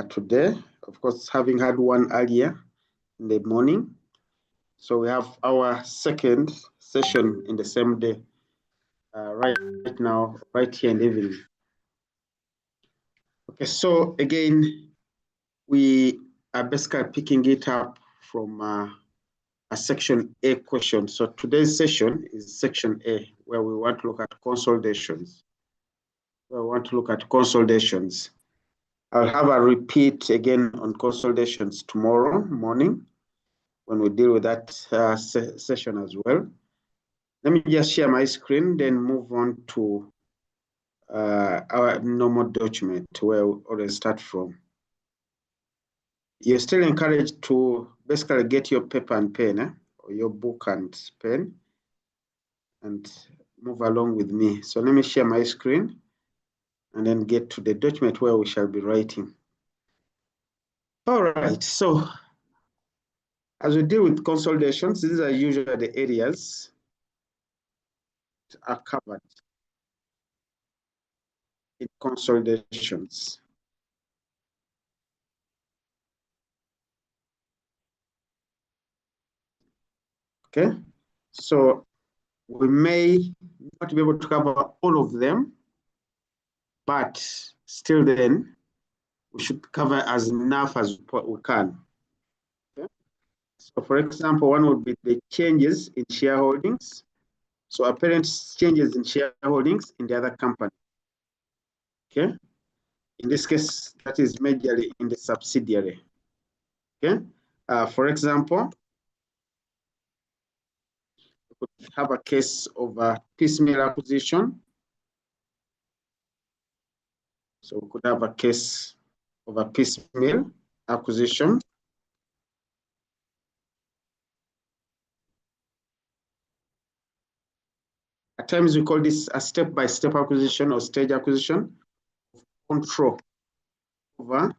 today, of course, having had one earlier in the morning. So we have our second session in the same day, right now, right here in the evening. Okay, so again, we are basically picking it up from a section A question. So today's session is section A, where we want to look at consolidations. I'll have a repeat again on consolidations tomorrow morning when we deal with that session as well. Let me just share my screen, then move on to our normal document where we already start from. You're still encouraged to basically get your paper and pen, or your book and pen, and move along with me. So let me share my screen and then get to the document where we shall be writing. All right, so as we deal with consolidations, these are usually the areas that are covered in consolidations. Okay, so we may not be able to cover all of them, but still then we should cover as enough as we can. Okay? So for example, one would be the changes in shareholdings. So apparent changes in shareholdings in the other company. Okay, in this case, that is majorly in the subsidiary. Okay, for example, we could have a case of a piecemeal acquisition. So we could have a case of a piecemeal acquisition. At times we call this a step-by-step acquisition or stage acquisition of control over a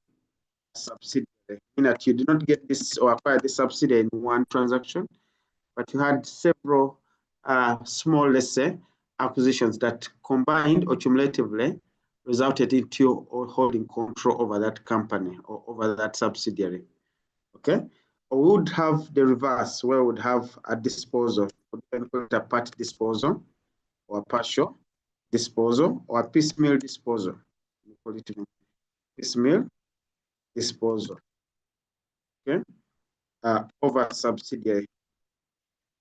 subsidiary. In that you did not get this or acquire this subsidiary in one transaction, but you had several small, let's say, acquisitions that combined or cumulatively resulted into you holding control over that company or over that subsidiary. Okay, or we would have the reverse, where we would have a disposal, a part disposal, or a partial disposal, or a piecemeal disposal. We call it piecemeal disposal. Okay, over a subsidiary.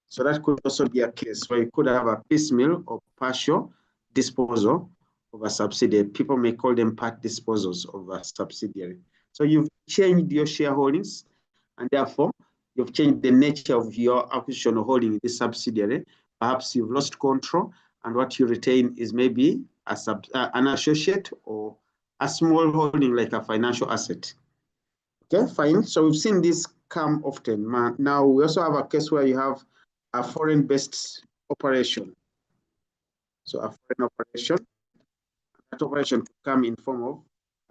So that could also be a case where you could have a piecemeal or partial disposal of a subsidiary. People may call them part disposals of a subsidiary. So you've changed your shareholdings, and therefore you've changed the nature of your acquisition or holding in this subsidiary. Perhaps you've lost control, and what you retain is maybe an associate or a small holding like a financial asset. Okay, fine. So we've seen this come often. Now we also have a case where you have a foreign-based operation. So a foreign operation, that operation could come in form of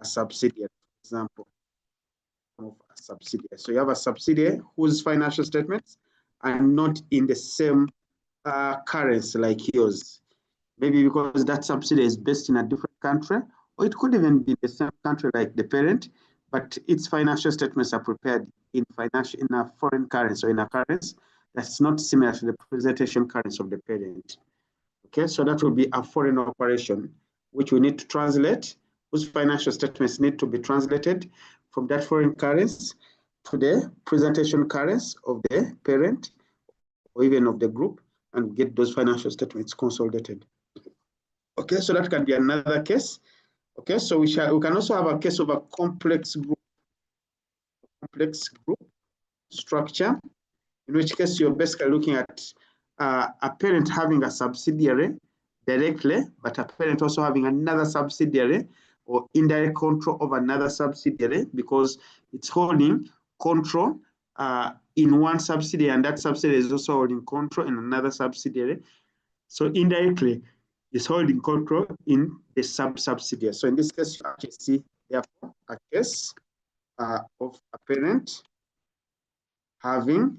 a subsidiary, for example, of a subsidiary. So you have a subsidiary whose financial statements are not in the same currency like yours. Maybe because that subsidiary is based in a different country, or it could even be the same country like the parent, but its financial statements are prepared in a foreign currency or in a currency that's not similar to the presentation currency of the parent. Okay, so that will be a foreign operation, which we need to translate, whose financial statements need to be translated from that foreign currency to the presentation currency of the parent or even of the group, and get those financial statements consolidated. Okay, so that can be another case. Okay, so we can also have a case of a complex group structure, in which case you're basically looking at a parent having a subsidiary directly, but a parent also having another subsidiary or indirect control of another subsidiary, because it's holding control in one subsidiary, and that subsidiary is also holding control in another subsidiary. So indirectly, it's holding control in the sub-subsidiary. So in this case, you actually see, therefore, a case of a parent having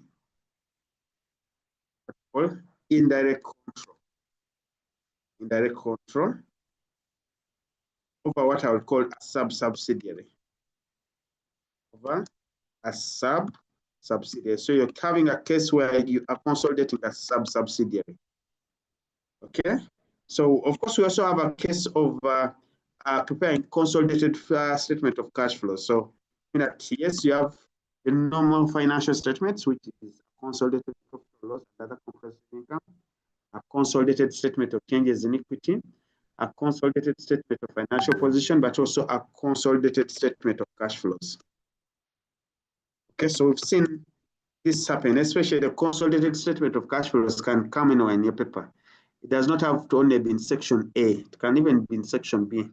indirect control over what I would call a sub-subsidiary. over a subsidiary. So you're having a case where you are consolidating a subsidiary. Okay. So of course we also have a case of preparing consolidated statement of cash flow. So in that, yes, you have the normal financial statements, which is consolidated profit or loss and other comprehensive income, a consolidated statement of changes in equity, a consolidated statement of financial position, but also a consolidated statement of cash flows. Okay, so we've seen this happen, especially the consolidated statement of cash flows can come anywhere in your paper. It does not have to only be in section A. It can even be in section B.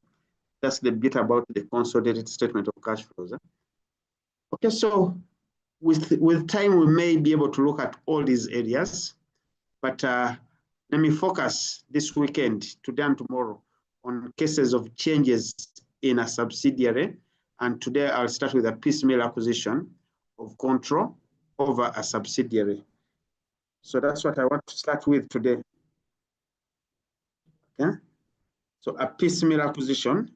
That's the bit about the consolidated statement of cash flows. Okay, so with time, we may be able to look at all these areas, but let me focus this weekend, today and tomorrow, on cases of changes in a subsidiary. And today I'll start with a piecemeal acquisition of control over a subsidiary. So that's what I want to start with today. Okay? So a piecemeal acquisition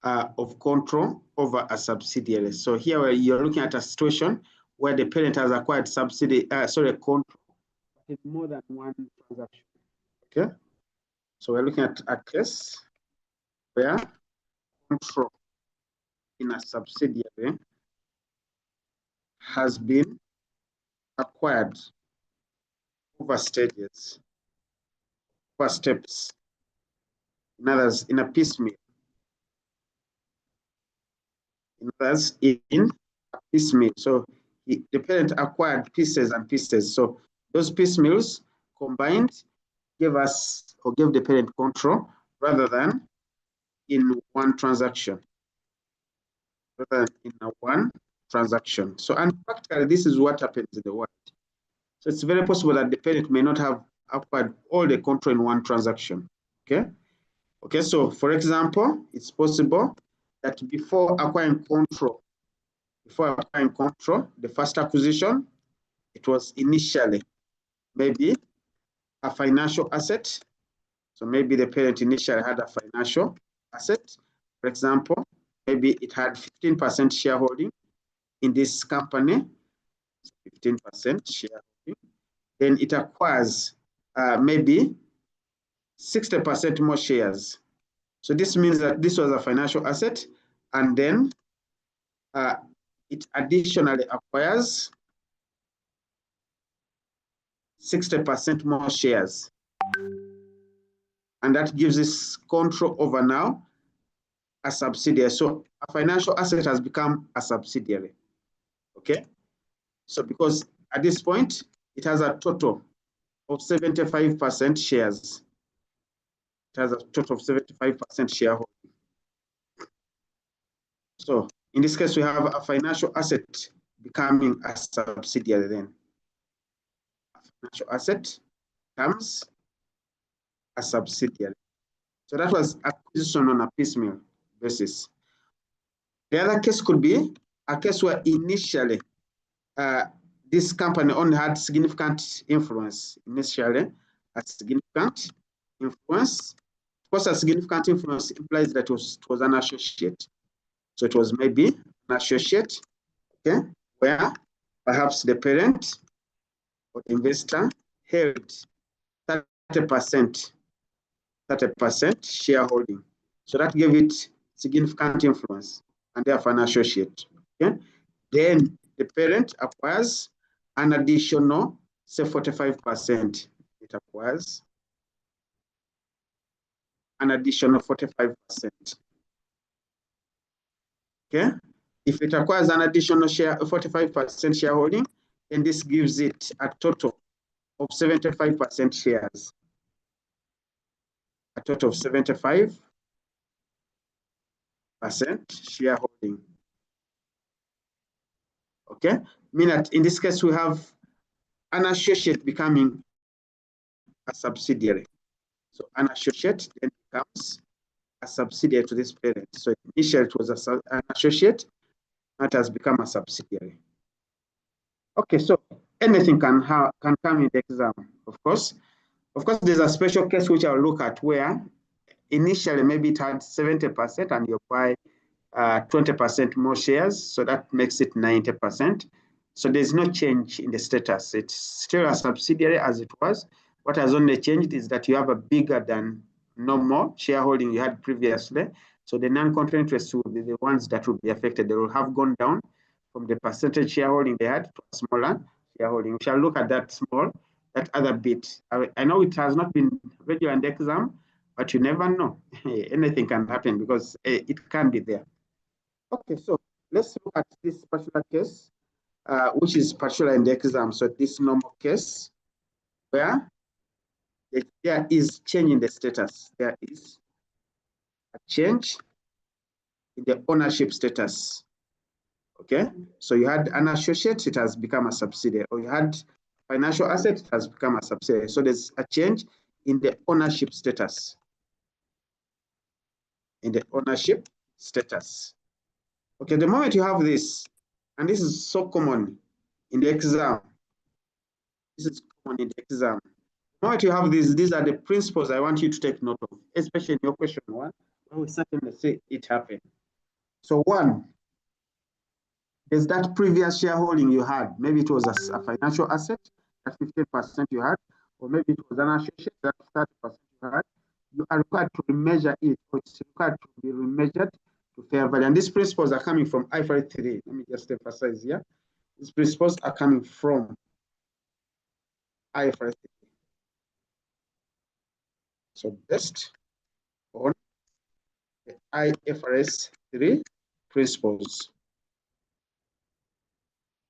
of control over a subsidiary. So here you're looking at a situation where the parent has acquired control in more than one transaction. Okay? So we're looking at a case where control in a subsidiary has been acquired over stages, over steps. In others, in a piecemeal. In others, in a piecemeal. So the parent acquired pieces and pieces. So those piecemeals combined gave us or gave the parent control rather than in one transaction. Rather than in a one transaction. So, and practically, this is what happens in the world. So it's very possible that the parent may not have acquired all the control in one transaction. Okay. Okay. So, for example, it's possible that before acquiring control, the first acquisition, it was initially maybe a financial asset. So maybe the parent initially had a financial asset. For example, maybe it had 15% shareholding in this company, 15% shareholding. Then it acquires maybe 60% more shares. So this means that this was a financial asset, and then it additionally acquires 60% more shares. And that gives us control over now a subsidiary. So a financial asset has become a subsidiary. Okay? So because at this point, it has a total of 75% shares. It has a total of 75% shareholding. So in this case, we have a financial asset becoming a subsidiary then. A financial asset becomes a subsidiary. So that was acquisition on a piecemeal basis. The other case could be a case where initially this company only had significant influence. Initially, a significant influence. Of course, a significant influence implies that it was an associate. So it was maybe an associate, okay, where perhaps the parent or the investor held 30% shareholding. So that gave it significant influence, and therefore an associate. Okay? Then the parent acquires an additional, say 45%. It acquires an additional 45%. Okay? If it acquires an additional 45% shareholding, then this gives it a total of 75% shares. A total of 75% shareholding. Okay? Meaning that in this case, we have an associate becoming a subsidiary. So an associate then becomes a subsidiary to this parent. So initially it was an associate, that has become a subsidiary. Okay, so anything can come in the exam, of course. Of course, there's a special case which I'll look at where initially maybe it had 70% and you apply 20% more shares, so that makes it 90%. So there's no change in the status. It's still a subsidiary as it was. What has only changed is that you have a bigger than normal shareholding you had previously. So the non-controlling interests will be the ones that will be affected. They will have gone down from the percentage shareholding they had to a smaller shareholding. We shall look at that other bit. I know it has not been regular in the exam, but you never know. Anything can happen because it can be there. Okay, so let's look at this particular case, which is particular in the exam. So this normal case where there is change in the status. There is a change in the ownership status. Okay, so you had an associate, it has become a subsidiary, or you had financial asset, it has become a subsidiary. So there's a change in the ownership status. In the ownership status. Okay, the moment you have this, and this is so common in the exam. This is common in the exam. The moment you have these are the principles I want you to take note of, especially in your question one, where we certainly say it happened. So one, there's that previous shareholding you had. Maybe it was a financial asset, that 15% you had, or maybe it was an associate, that 30% you had. You are required to remeasure it, or it's required to be remeasured to fair value. And these principles are coming from Icpar 3. Let me just emphasize here. These principles are coming from Icpar 3. So based on the IFRS 3 principles.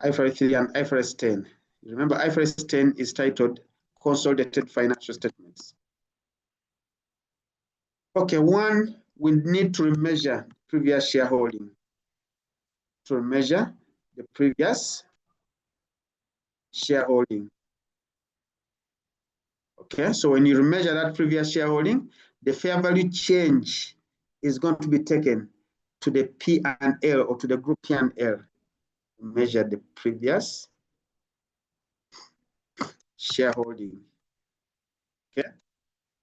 IFRS 3 and IFRS 10. Remember, IFRS 10 is titled Consolidated Financial Statements. Okay, one, we need to measure previous shareholding. To measure the previous shareholding. Okay, so when you measure that previous shareholding, the fair value change is going to be taken to the P&L or to the group P&L. Measure the previous shareholding. Okay,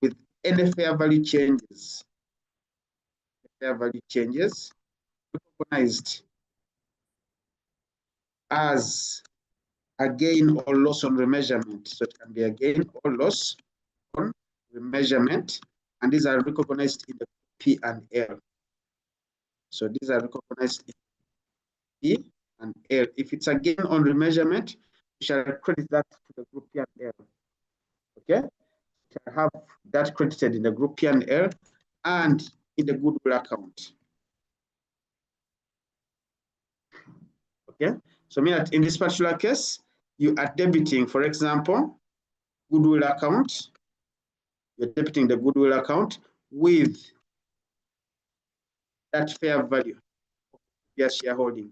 with any fair value changes, recognized as a gain or loss on remeasurement. So it can be a gain or loss on remeasurement, and these are recognized in the P&L. So these are recognized in P&L. If it's a gain on remeasurement, we shall credit that to the group P&L. Okay, we shall have that credited in the group P&L and in the goodwill account. Okay, so mean that in this particular case, you are debiting, for example, goodwill account. You're debiting the goodwill account with that fair value of your shareholding.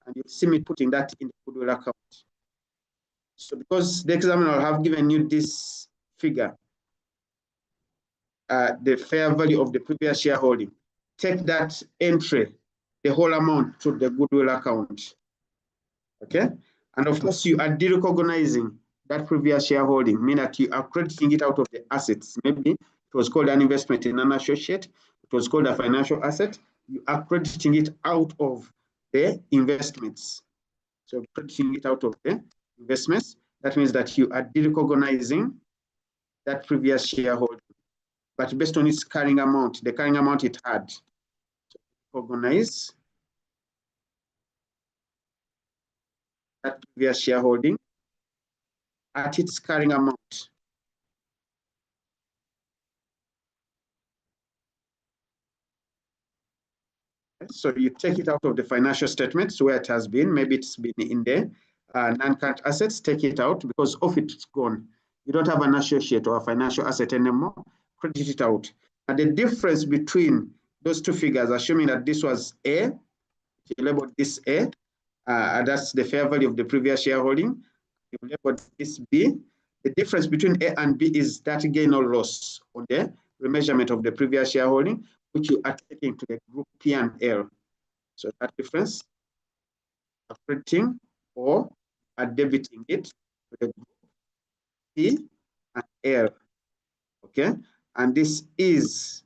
And you see me putting that in the goodwill account. So because the examiner will have given you this figure, the fair value of the previous shareholding, take that entry, the whole amount, to the goodwill account. Okay, and of course you are derecognizing that previous shareholding, meaning that you are crediting it out of the assets. Maybe it was called an investment in an associate, it was called a financial asset. You are crediting it out of the investments. So crediting it out of the investments, that means that you are derecognizing that previous shareholding, but based on its carrying amount, the carrying amount it had. So recognize that previous shareholding at its carrying amount. So you take it out of the financial statements where it has been. Maybe it's been in the non-current assets. Take it out because of it's gone. You don't have an associate or a financial asset anymore. Credit it out. And the difference between those two figures, assuming that this was A, you labeled this A, that's the fair value of the previous shareholding. You labeled this B. The difference between A and B is that gain or loss on the remeasurement of the previous shareholding, which you are taking to the group P&L. So that difference, are crediting or are debiting it to the group P&L. Okay, and this is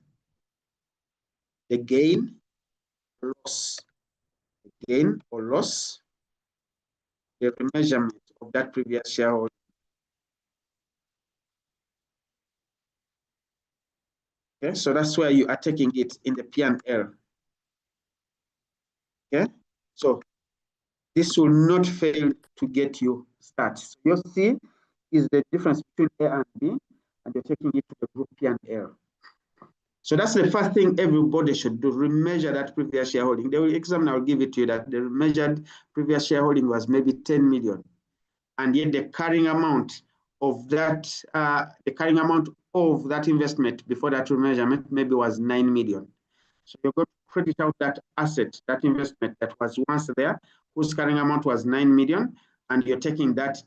the gain loss, gain or loss, the remeasurement of that previous shareholding. Okay, so that's why you are taking it in the P&L. Okay, so this will not fail to get you started. So your C is the difference between A and B, and you're taking it to the group P&L. So that's the first thing everybody should do, remeasure that previous shareholding. The examiner will give it to you that the remeasured previous shareholding was maybe 10 million. And yet the carrying amount of that, investment before that remeasurement maybe was 9 million. So you're going to credit out that asset, that investment that was once there, whose carrying amount was 9 million, and you're taking that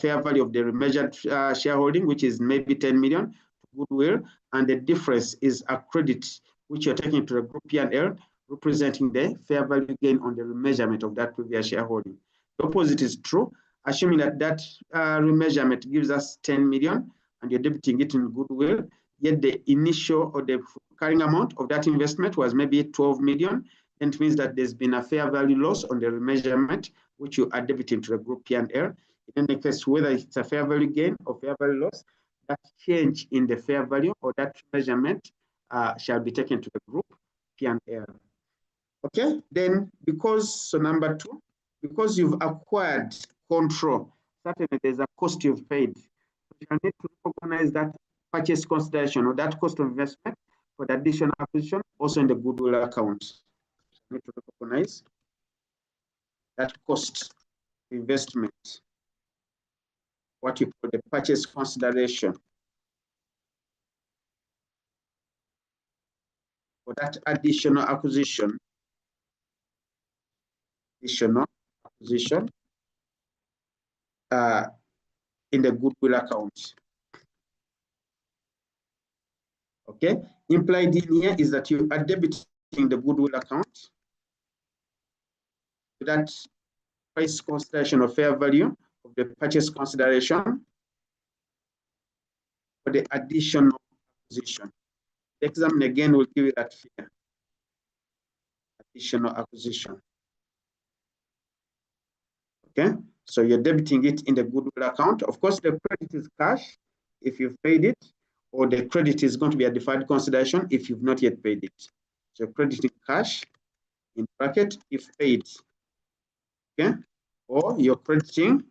fair value of the remeasured shareholding, which is maybe 10 million, goodwill, and the difference is a credit, which you're taking to the group P&L, representing the fair value gain on the remeasurement of that previous shareholding. The opposite is true, assuming that that remeasurement gives us 10 million, and you're debiting it in goodwill, yet the initial or the carrying amount of that investment was maybe 12 million, and it means that there's been a fair value loss on the remeasurement, which you are debiting to the group P&L. In any case, whether it's a fair value gain or fair value loss, that change in the fair value or that measurement shall be taken to the group P&L. Okay, then so number 2, because you've acquired control, certainly there's a cost you've paid. You need to recognize that purchase consideration or that cost of investment for the additional acquisition also in the goodwill account. You need to recognize that cost investment, what you call the purchase consideration for that additional acquisition. In the goodwill account. Okay, implied in here is that you are debiting the goodwill account to that price consideration or fair value of the purchase consideration for the additional acquisition. The examiner again will give you that figure. Additional acquisition. Okay, so you're debiting it in the goodwill account. Of course, the credit is cash if you've paid it, or the credit is going to be a deferred consideration if you've not yet paid it. So crediting cash in bracket if paid. Okay, or you're crediting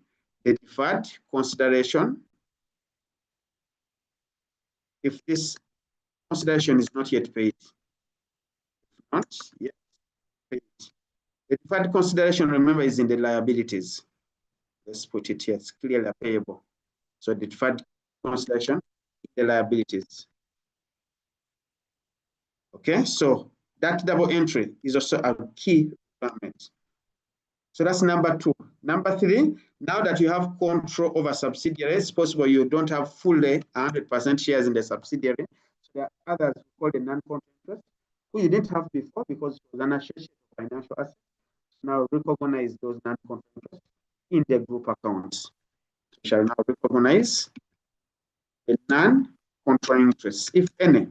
the deferred consideration if this consideration is not yet paid. Not yet paid. The deferred consideration, remember, is in the liabilities. Let's put it here, it's clearly payable. So the deferred consideration in the liabilities. Okay, so that double entry is also a key requirement. So that's number 2. Number 3, now that you have control over subsidiaries, it's possible you don't have fully 100% shares in the subsidiary. So there are others who call the non-controlling interest, who you didn't have before because it was an associated financial asset. Now recognize those non-controlling interests in the group accounts. We shall now recognize the non-controlling interests, if any.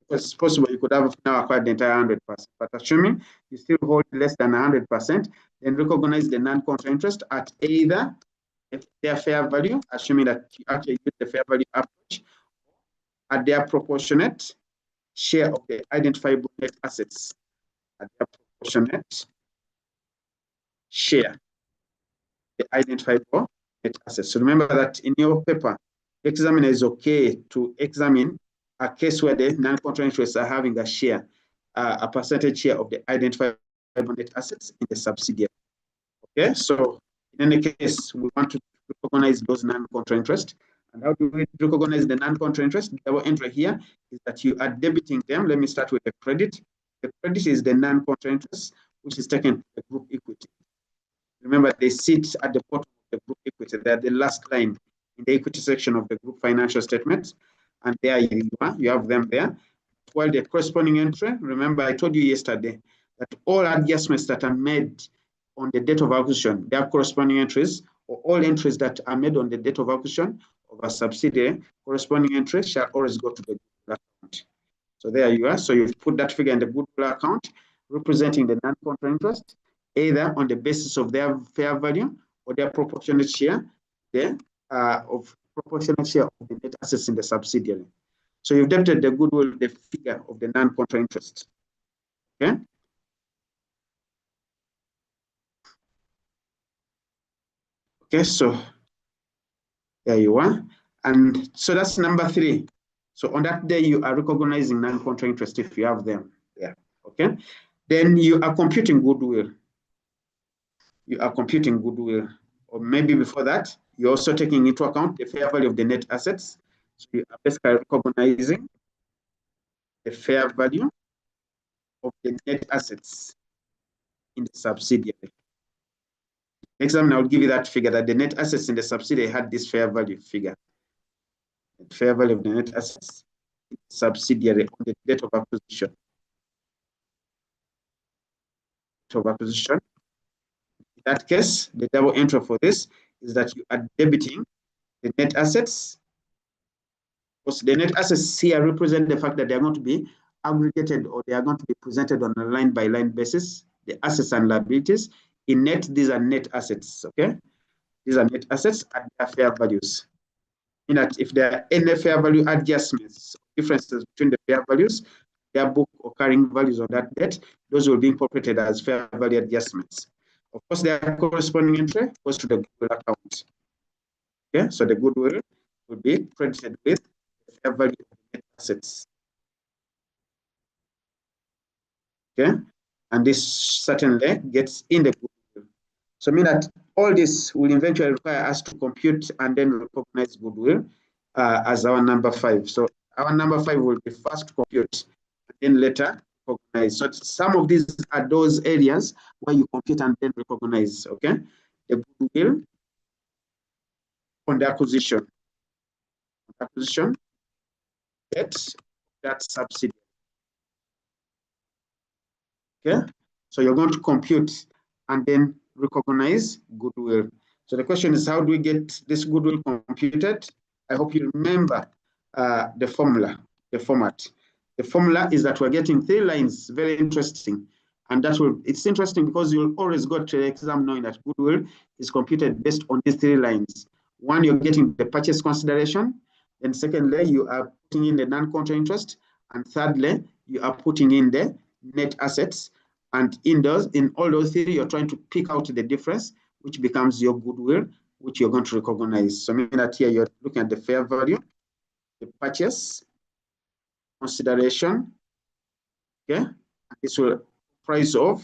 Because it's possible you could have now acquired the entire 100%, but assuming you still hold less than 100%, then recognize the non-controlling interest at either their fair value, assuming that you actually use the fair value approach, at their proportionate share of the identifiable net assets, at their proportionate share the identifiable net assets. So remember that in your paper, the examiner is okay to examine a case where the non-controlling interests are having a share, a percentage share of the identifiable net assets in the subsidiary. Okay, so in any case, we want to recognize those non-controlling interests. And how do we recognize the non-controlling interest? The double entry here is that you are debiting them. Let me start with the credit. The credit is the non-controlling interest, which is taken to the group equity. Remember, they sit at the bottom of the group equity. They're the last line in the equity section of the group financial statements. And there you are, you have them there. While the corresponding entry, remember I told you yesterday that all adjustments that are made on the date of acquisition, their corresponding entries, or all entries that are made on the date of acquisition of a subsidiary, corresponding entries shall always go to the goodwill account. So there you are. So you've put that figure in the goodwill account, representing the non-controlling interest, either on the basis of their fair value or their proportionate share, of proportionate share of the net assets in the subsidiary. So you've debited the goodwill, the figure of the non-controlling interest. Okay. Okay, so there you are. And so that's number 3. So on that day, you are recognizing non-controlling interest if you have them there. Okay. Then you are computing goodwill. You are computing goodwill. Or maybe before that, you're also taking into account the fair value of the net assets. So you are basically recognizing the fair value of the net assets in the subsidiary. Next time, I'll give you that figure that the net assets in the subsidiary had this fair value figure. The fair value of the net assets in the subsidiary on the date of acquisition. In that case, the double entry for this is that you are debiting the net assets. Because the net assets here represent the fact that they are going to be aggregated, or they are going to be presented on a line-by-line basis, the assets and liabilities. In net, these are net assets, okay? These are net assets at their fair values. In that, if there are any fair value adjustments, differences between the fair values, their book or carrying values of that debt, those will be incorporated as fair value adjustments. Of course, their corresponding entry goes to the goodwill account. Okay, so the goodwill will be credited with the fair value of the net assets. Okay, and this certainly gets in the goodwill. So mean that all this will eventually require us to compute and then recognize goodwill as our number 5. So our number 5 will be first compute and then later recognize. So some of these are those areas where you compute and then recognize, okay? The goodwill on the acquisition. That subsidiary. Okay, so you're going to compute and then recognize goodwill. So the question is, how do we get this goodwill computed? I hope you remember the formula, the format. The formula is that we're getting 3 lines, very interesting. And it's interesting because you'll always go to the exam knowing that goodwill is computed based on these 3 lines. One, you're getting the purchase consideration. Then secondly, you are putting in the non-controlling interest. And thirdly, you are putting in the net assets. And in all those 3, you're trying to pick out the difference, which becomes your goodwill, which you're going to recognize. So meaning that here you're looking at the fair value, the purchase consideration, okay? This will price of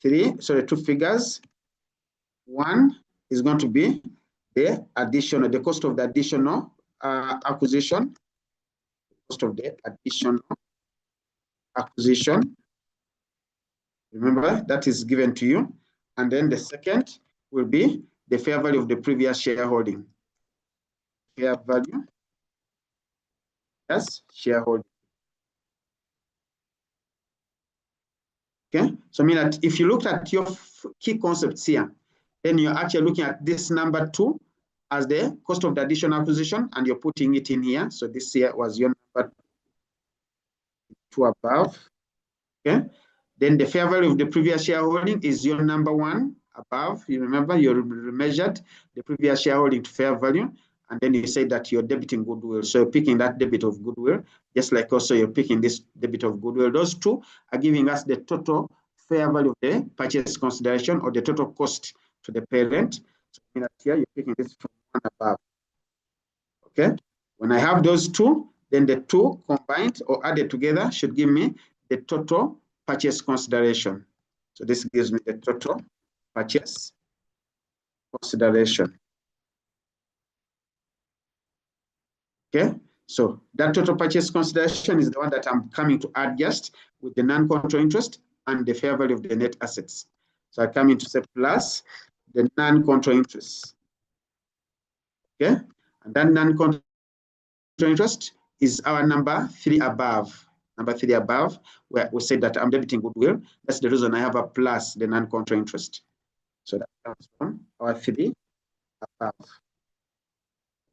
3, so the 2 figures. 1 is going to be the additional, the cost of the additional acquisition, cost of the additional acquisition. Remember, that is given to you. And then the second will be the fair value of the previous shareholding. Fair value, yes, shareholding. Okay, so I mean that if you look at your key concepts here, then you're actually looking at this number 2 as the cost of the additional acquisition, and you're putting it in here. So this here was your number 2 above. Okay, then the fair value of the previous shareholding is your number 1 above. You remember you measured the previous shareholding to fair value, and then you say that you're debiting goodwill. So you're picking that debit of goodwill, just like also you're picking this debit of goodwill. Those 2 are giving us the total fair value of the purchase consideration, or the total cost to the parent. So here you're picking this from 1 above. Okay, when I have those 2, then the 2 combined or added together should give me the total purchase consideration. So this gives me the total purchase consideration. Okay, so that total purchase consideration is the one that I'm coming to adjust with the non-controlling interest and the fair value of the net assets. So I come in to say plus the non-controlling interest. Okay, and that non-controlling interest is our number 3 above. Number 3 above, where we say that I'm debiting goodwill. That's the reason I have a plus the non-controlling interest. So that comes from our 3 above.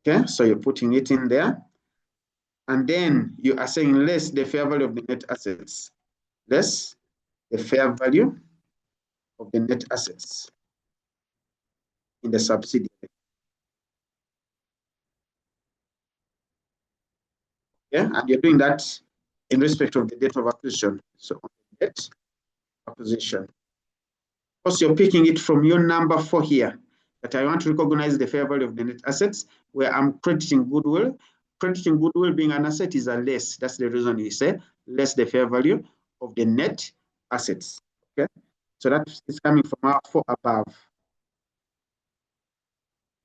Okay, so you're putting it in there. And then you are saying less the fair value of the net assets. Less the fair value of the net assets in the subsidiary. Yeah, and you're doing that in respect of the date of acquisition. So on the date acquisition. Because you're picking it from your number 4 here, that I want to recognize the fair value of the net assets, where I'm crediting goodwill. Crediting goodwill being an asset is a less. That's the reason you say less the fair value of the net assets. Okay, so that is coming from our 4 above.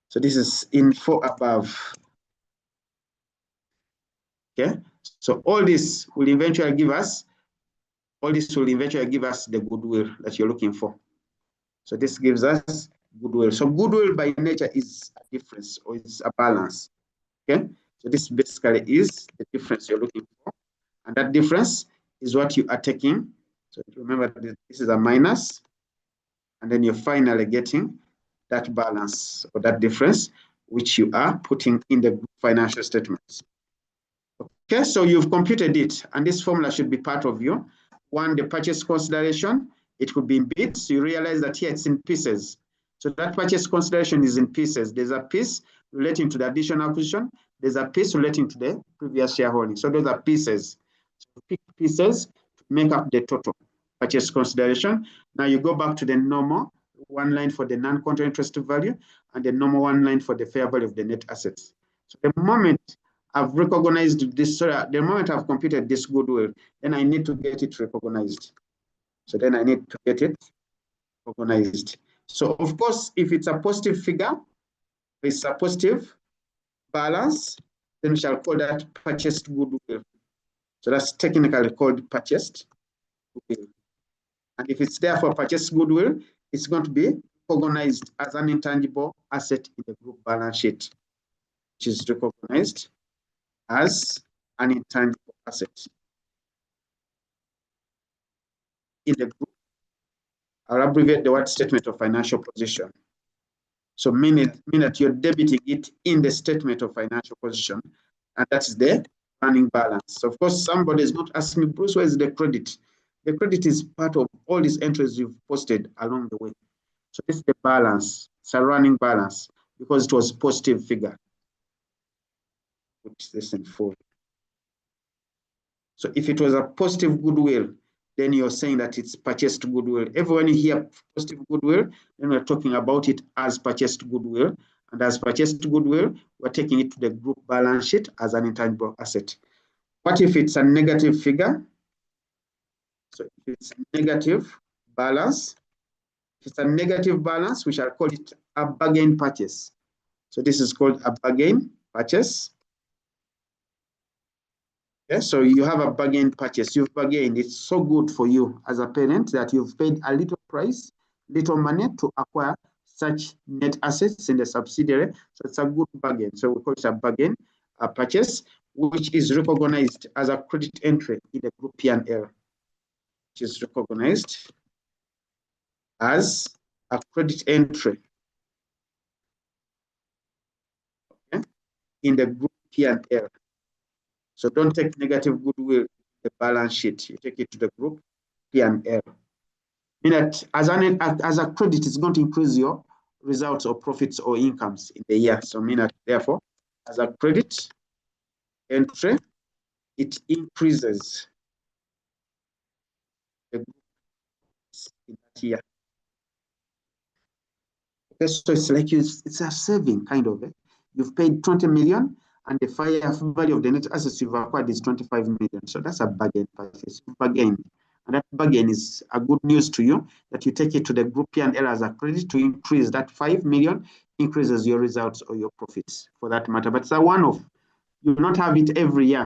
So this is in 4 above. Okay, so all this will eventually give us the goodwill that you're looking for. So this gives us goodwill. So goodwill by nature is a difference, or it's a balance. Okay, so this basically is the difference you're looking for, and that difference is what you are taking. So remember, this is a minus, and then you're finally getting that balance or that difference, which you are putting in the financial statements. Okay, so you've computed it, and this formula should be part of you. One, the purchase consideration, it could be in bits. You realize that here it's in pieces. So that purchase consideration is in pieces. There's a piece relating to the additional acquisition. There's a piece relating to the previous shareholding. So those are pieces. So pick pieces to make up the total purchase consideration. Now you go back to the normal one line for the non-controlling interest value and the normal one line for the fair value of the net assets. So the moment I've recognized this, the moment I've computed this goodwill, then I need to get it recognized. So then I need to get it recognized. So of course, if it's a positive figure, it's a positive balance, then we shall call that purchased goodwill. So that's technically called purchased goodwill. And if it's therefore purchased goodwill, it's going to be recognized as an intangible asset in the group balance sheet, which is recognized as an intangible asset in the group. I'll abbreviate the word statement of financial position. So mean that you're debiting it in the statement of financial position, and that's the running balance. So of course, somebody is going to ask me, Bruce, where is the credit? The credit is part of all these entries you've posted along the way. So this is the balance. It's a running balance because it was positive figure. Put this in full. So if it was a positive goodwill, then you're saying that it's purchased goodwill. Everyone you hear positive goodwill, then we're talking about it as purchased goodwill. And as purchased goodwill, we're taking it to the group balance sheet as an intangible asset. What if it's a negative figure? So if it's negative balance, if it's a negative balance, we shall call it a bargain purchase. So this is called a bargain purchase. Yeah, so you have a bargain purchase. You've bargained. It's so good for you as a parent that you've paid a little price, little money to acquire such net assets in the subsidiary. So it's a good bargain. So we call it a bargain purchase, which is recognized as a credit entry in the group P&L, which is recognized as a credit entry, okay, in the group P&L. So don't take negative goodwill in the balance sheet. You take it to the group P&L. Mean that as a credit, it's going to increase your results or profits or incomes in the year. So mean that therefore, as a credit entry, it increases the group in that year. Okay, so it's like it's a saving kind of. You've paid 20 million, and the fair value of the net assets you've acquired is 25 million. So that's a bargain purchase. Bargain. And that bargain is a good news to you that you take it to the group P&L as a credit to increase that 5 million, increases your results or your profits for that matter. But it's a one-off. You will not have it every year.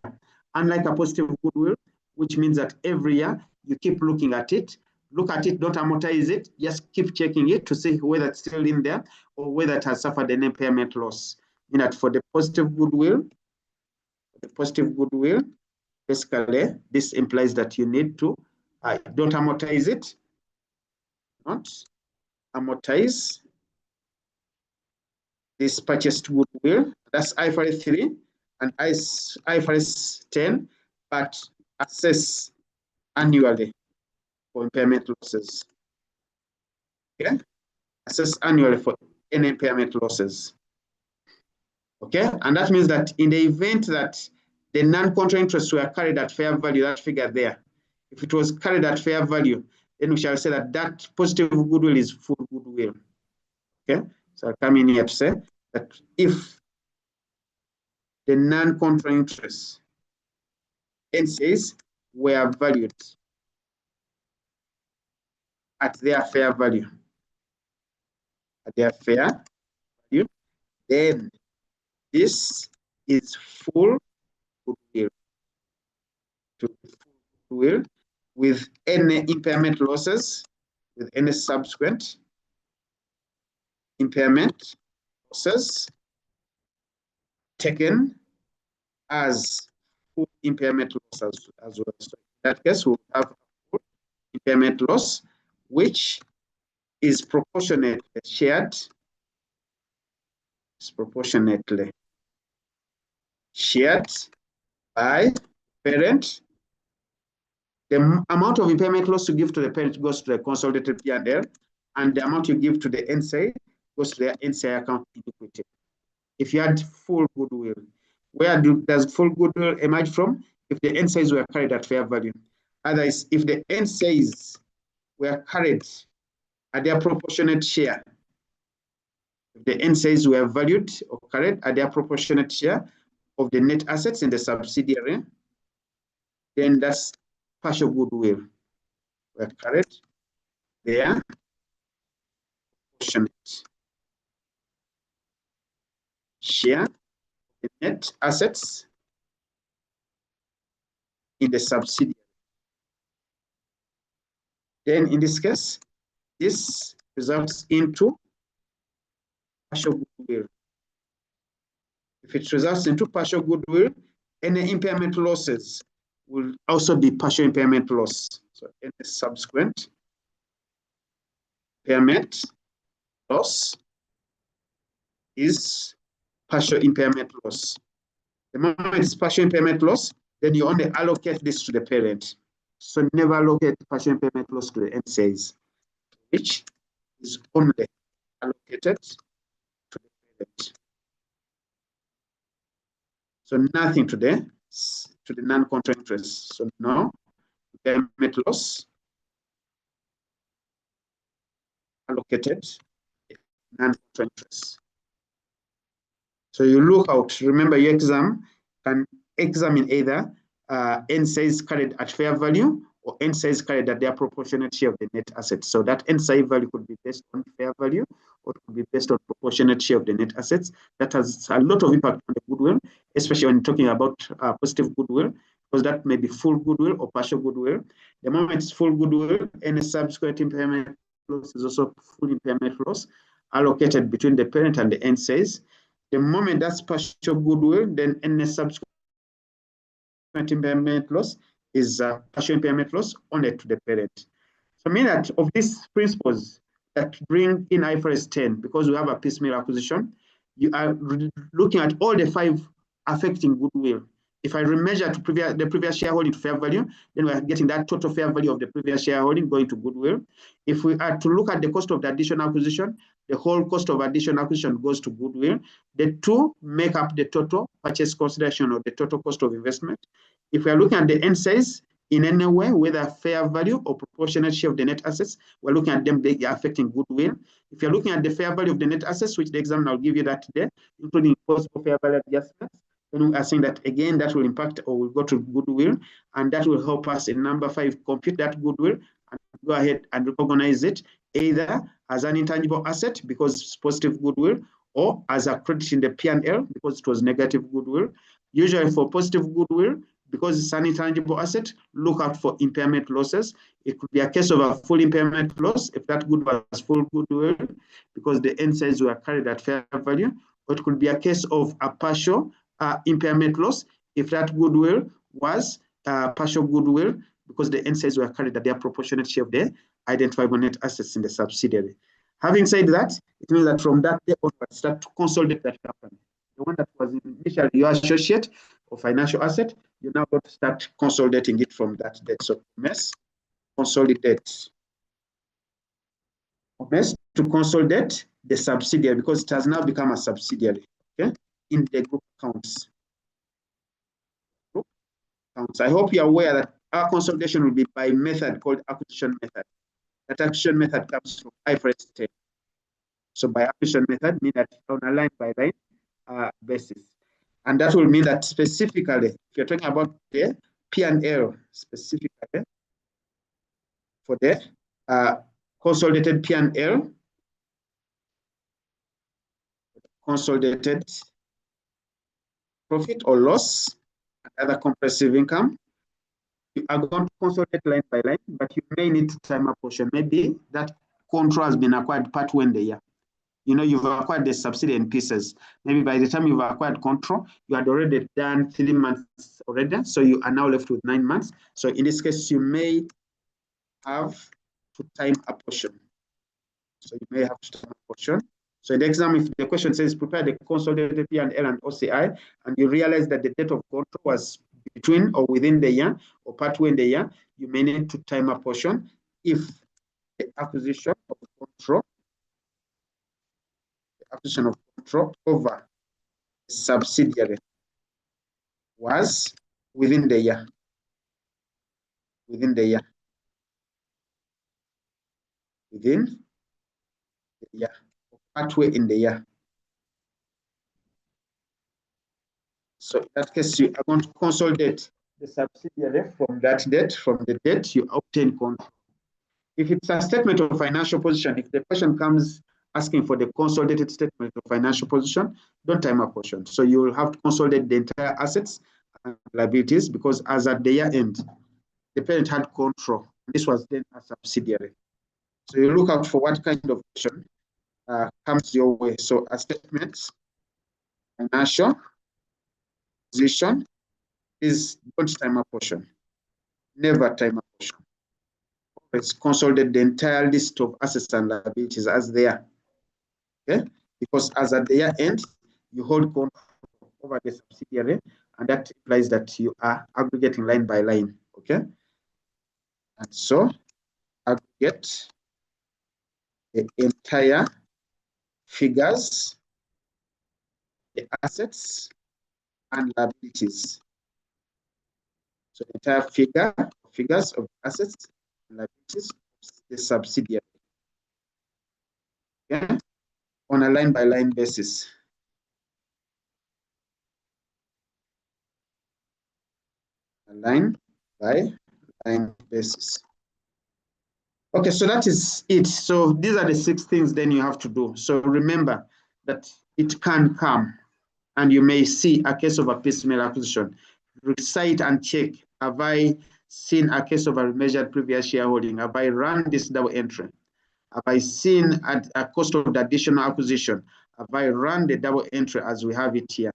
Unlike a positive goodwill, which means that every year you keep looking at it. Look at it, don't amortize it. Just keep checking it to see whether it's still in there or whether it has suffered an impairment loss. In that for the positive goodwill, basically, this implies that you need to don't amortize it. Not amortize this purchased goodwill. That's IFRS 3 and IFRS 10, but assess annually. for impairment losses. Okay, assess annually for any impairment losses. Okay, and that means that in the event that the non-controlling interests were carried at fair value, that figure there, if it was carried at fair value, then we shall say that that positive goodwill is full goodwill. Okay, so I come in here to say that if the non-controlling interests NCAs were valued at their fair value, then this is full goodwill. With any impairment losses, with any subsequent impairment losses taken as full impairment losses as well. So in that case, we'll have a full impairment loss, which is proportionately shared, by parent. The amount of impairment loss you give to the parent goes to the consolidated P&L, and the amount you give to the NCA goes to the NCA account in equity. If you had full goodwill, where does full goodwill emerge from? If the NCAs were carried at fair value. Otherwise, if the NCAs were carried at their proportionate share, if the NCAs were valued or carried at their proportionate share of the net assets in the subsidiary, then that's partial goodwill. Were carried their proportionate share of the net assets in the subsidiary. Then in this case, this results into partial goodwill. If it results into partial goodwill, any impairment losses will also be partial impairment loss. So any subsequent impairment loss is partial impairment loss. The moment it's partial impairment loss, then you only allocate this to the parent. So never allocate partial impairment loss to the NCAs, which is only allocated to the parent. So nothing to the non-controlling interest. So no impairment loss allocated to non-controlling interest. So you look out, remember your exam can examine either NCAs carried at fair value or NCAs carried at their proportionate share of the net assets. So that NCA value could be based on fair value or it could be based on proportionate share of the net assets. That has a lot of impact on the goodwill, especially when talking about positive goodwill, because that may be full goodwill or partial goodwill. The moment it's full goodwill, any subsequent impairment loss is also full impairment loss allocated between the parent and the NCAs. The moment that's partial goodwill, then any subsequent impairment loss is partial impairment loss only to the parent. So mean that of these principles that bring in IFRS 10, because we have a piecemeal acquisition, you are looking at all the 5 affecting goodwill. If I remeasure to the previous shareholding to fair value, then we are getting that total fair value of the previous shareholding going to goodwill. If we are to look at the cost of the additional acquisition, the whole cost of additional acquisition goes to goodwill. The two make up the total purchase consideration or the total cost of investment. If we are looking at the NCAs in any way, whether fair value or proportionate share of the net assets, we're looking at them, they are affecting goodwill. If you're looking at the fair value of the net assets, which the examiner will give you that today, including possible fair value adjustments, then we are saying that again, that will impact or will go to goodwill, and that will help us in number 5 compute that goodwill and go ahead and recognize it either as an intangible asset because it's positive goodwill, or as a credit in the P&L because it was negative goodwill. Usually for positive goodwill, because it's an intangible asset, look out for impairment losses. It could be a case of a full impairment loss if that goodwill was full goodwill because the NCAs were carried at fair value, or it could be a case of a partial impairment loss if that goodwill was partial goodwill because the NCAs were carried at their proportionate share of the identifiable net assets in the subsidiary. Having said that, it means that from that day onwards, start to consolidate that company. The one that was initially your associate or financial asset, you now got to start consolidating it from that date. So consolidate. Commence to consolidate the subsidiary because it has now become a subsidiary, okay, in the group accounts. I hope you're aware that our consolidation will be by method called acquisition method. That acquisition method comes from IFRS 10. So by acquisition method, mean that on a line by line basis. And that will mean that specifically, if you're talking about the P&L specifically, for the consolidated P&L, consolidated profit or loss, and other comprehensive income, you are going to consolidate line by line, but you may need to time a portion. Maybe that control has been acquired partway in the year. You know, you've acquired the subsidiary in pieces. Maybe by the time you've acquired control, you had already done 3 months already, so you are now left with 9 months. So in this case, you may have to time a portion. So you may have to time a portion. So in the exam, if the question says prepare the consolidated P&L and OCI, and you realize that the date of control was between or within the year or partway in the year, you may need to time a portion if the acquisition of control over subsidiary was within the year. Within the year. Partway in the year. So in that case, you are going to consolidate the subsidiary from that date, from the date you obtain control. If it's a statement of financial position, if the question comes asking for the consolidated statement of financial position, don't time a portion. So you will have to consolidate the entire assets and liabilities because as at the year end, the parent had control. This was then a subsidiary. So you look out for what kind of question comes your way. So a statement, financial position is don't time a portion. Never time a portion. Let's consolidate the entire list of assets and liabilities as they are. Okay? Because as at the year end, you hold control over the subsidiary, and that implies that you are aggregating line by line. Okay? And so aggregate the entire figures, the assets and liabilities. So the entire figures of assets and liabilities of the subsidiary. Okay? On a line by line basis. A line by line basis. Okay, so that is it. So these are the 6 things then you have to do. So remember that it can come and you may see a case of a piecemeal acquisition. Recite and check. Have I seen a case of a remeasured previous shareholding? Have I run this double entry? Have I seen at a cost of the additional acquisition? Have I run the double entry as we have it here?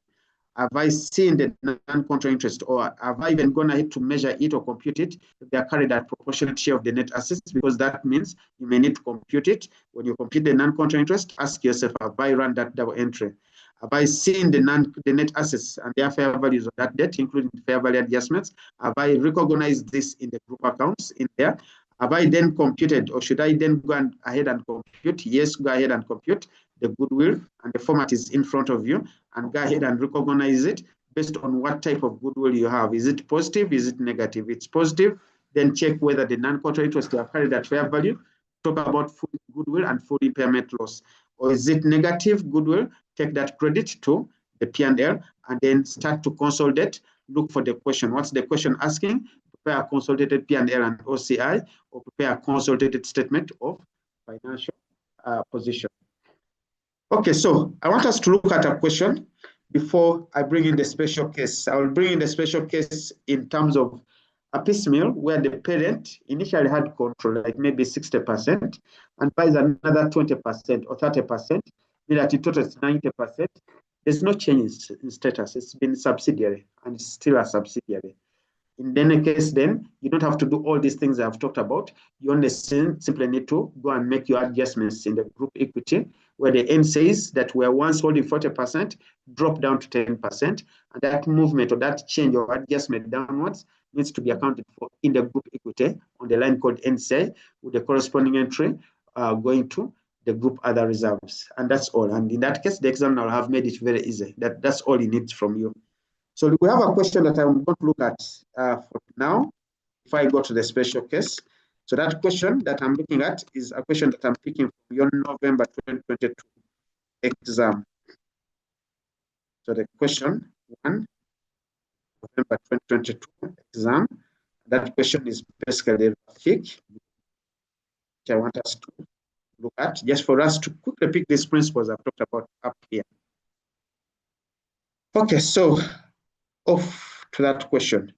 Have I seen the non-control interest, or have I even gone ahead to measure it or compute it if they are carried at proportionate share of the net assets? Because that means you may need to compute it. When you compute the non-control interest, ask yourself, have I run that double entry? Have I seen the net assets and their fair values of that debt, including fair value adjustments? Have I recognized this in the group accounts in there? Have I then computed, or should I then go ahead and compute? Yes, go ahead and compute the goodwill, and the format is in front of you, and go ahead and recognize it based on what type of goodwill you have. Is it positive? Is it negative? If it's positive, then check whether the non-control interest are carried at fair value. Talk about full goodwill and full impairment loss. Or is it negative goodwill? Take that credit to the P&L and then start to consolidate. Look for the question. What's the question asking? Prepare a consolidated P&L and OCI, or prepare a consolidated statement of financial position. Okay, so I want us to look at a question before I bring in the special case. I will bring in the special case in terms of a piecemeal where the parent initially had control, like maybe 60%, and buys another 20% or 30%, meaning that in total it's 90%. There's no change in status. It's been subsidiary, and it's still a subsidiary. In any case, then, you don't have to do all these things I've talked about. You only simply need to go and make your adjustments in the group equity, where the end says that we're once holding 40%, drop down to 10%, and that movement or that change or adjustment downwards needs to be accounted for in the group equity on the line called NCI with the corresponding entry going to the group other reserves. And that's all. And in that case, the examiner will have made it very easy. That's all he needs from you. So we have a question that I'm going to look at for now, if I go to the special case. So that question that I'm looking at is a question that I'm picking from your November 2022 exam. So the question 1, November 2022 exam, that question is basically a graphic, which I want us to look at, just for us to quickly pick these principles I've talked about up here. Okay, so off to that question.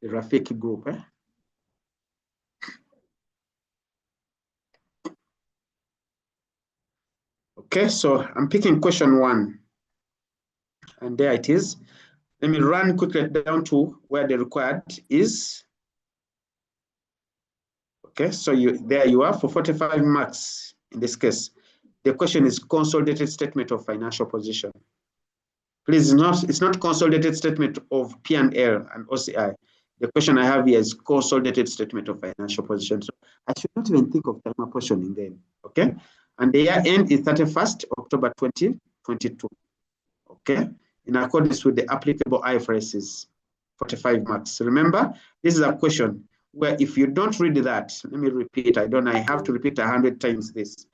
The Rafiki group. Okay, so I'm picking question 1. And there it is. Let me run quickly down to where the required is. Okay, so there you are for 45 marks in this case. The question is consolidated statement of financial position. Please, it's not consolidated statement of P&L and OCI. The question I have here is consolidated statement of financial position. So I should not even think of time apportioning then, okay? And the year end is 31st October 2022, okay? In accordance with the applicable IFRSs, 45 marks. Remember, this is a question where if you don't read that, let me repeat, I have to repeat 100 times this.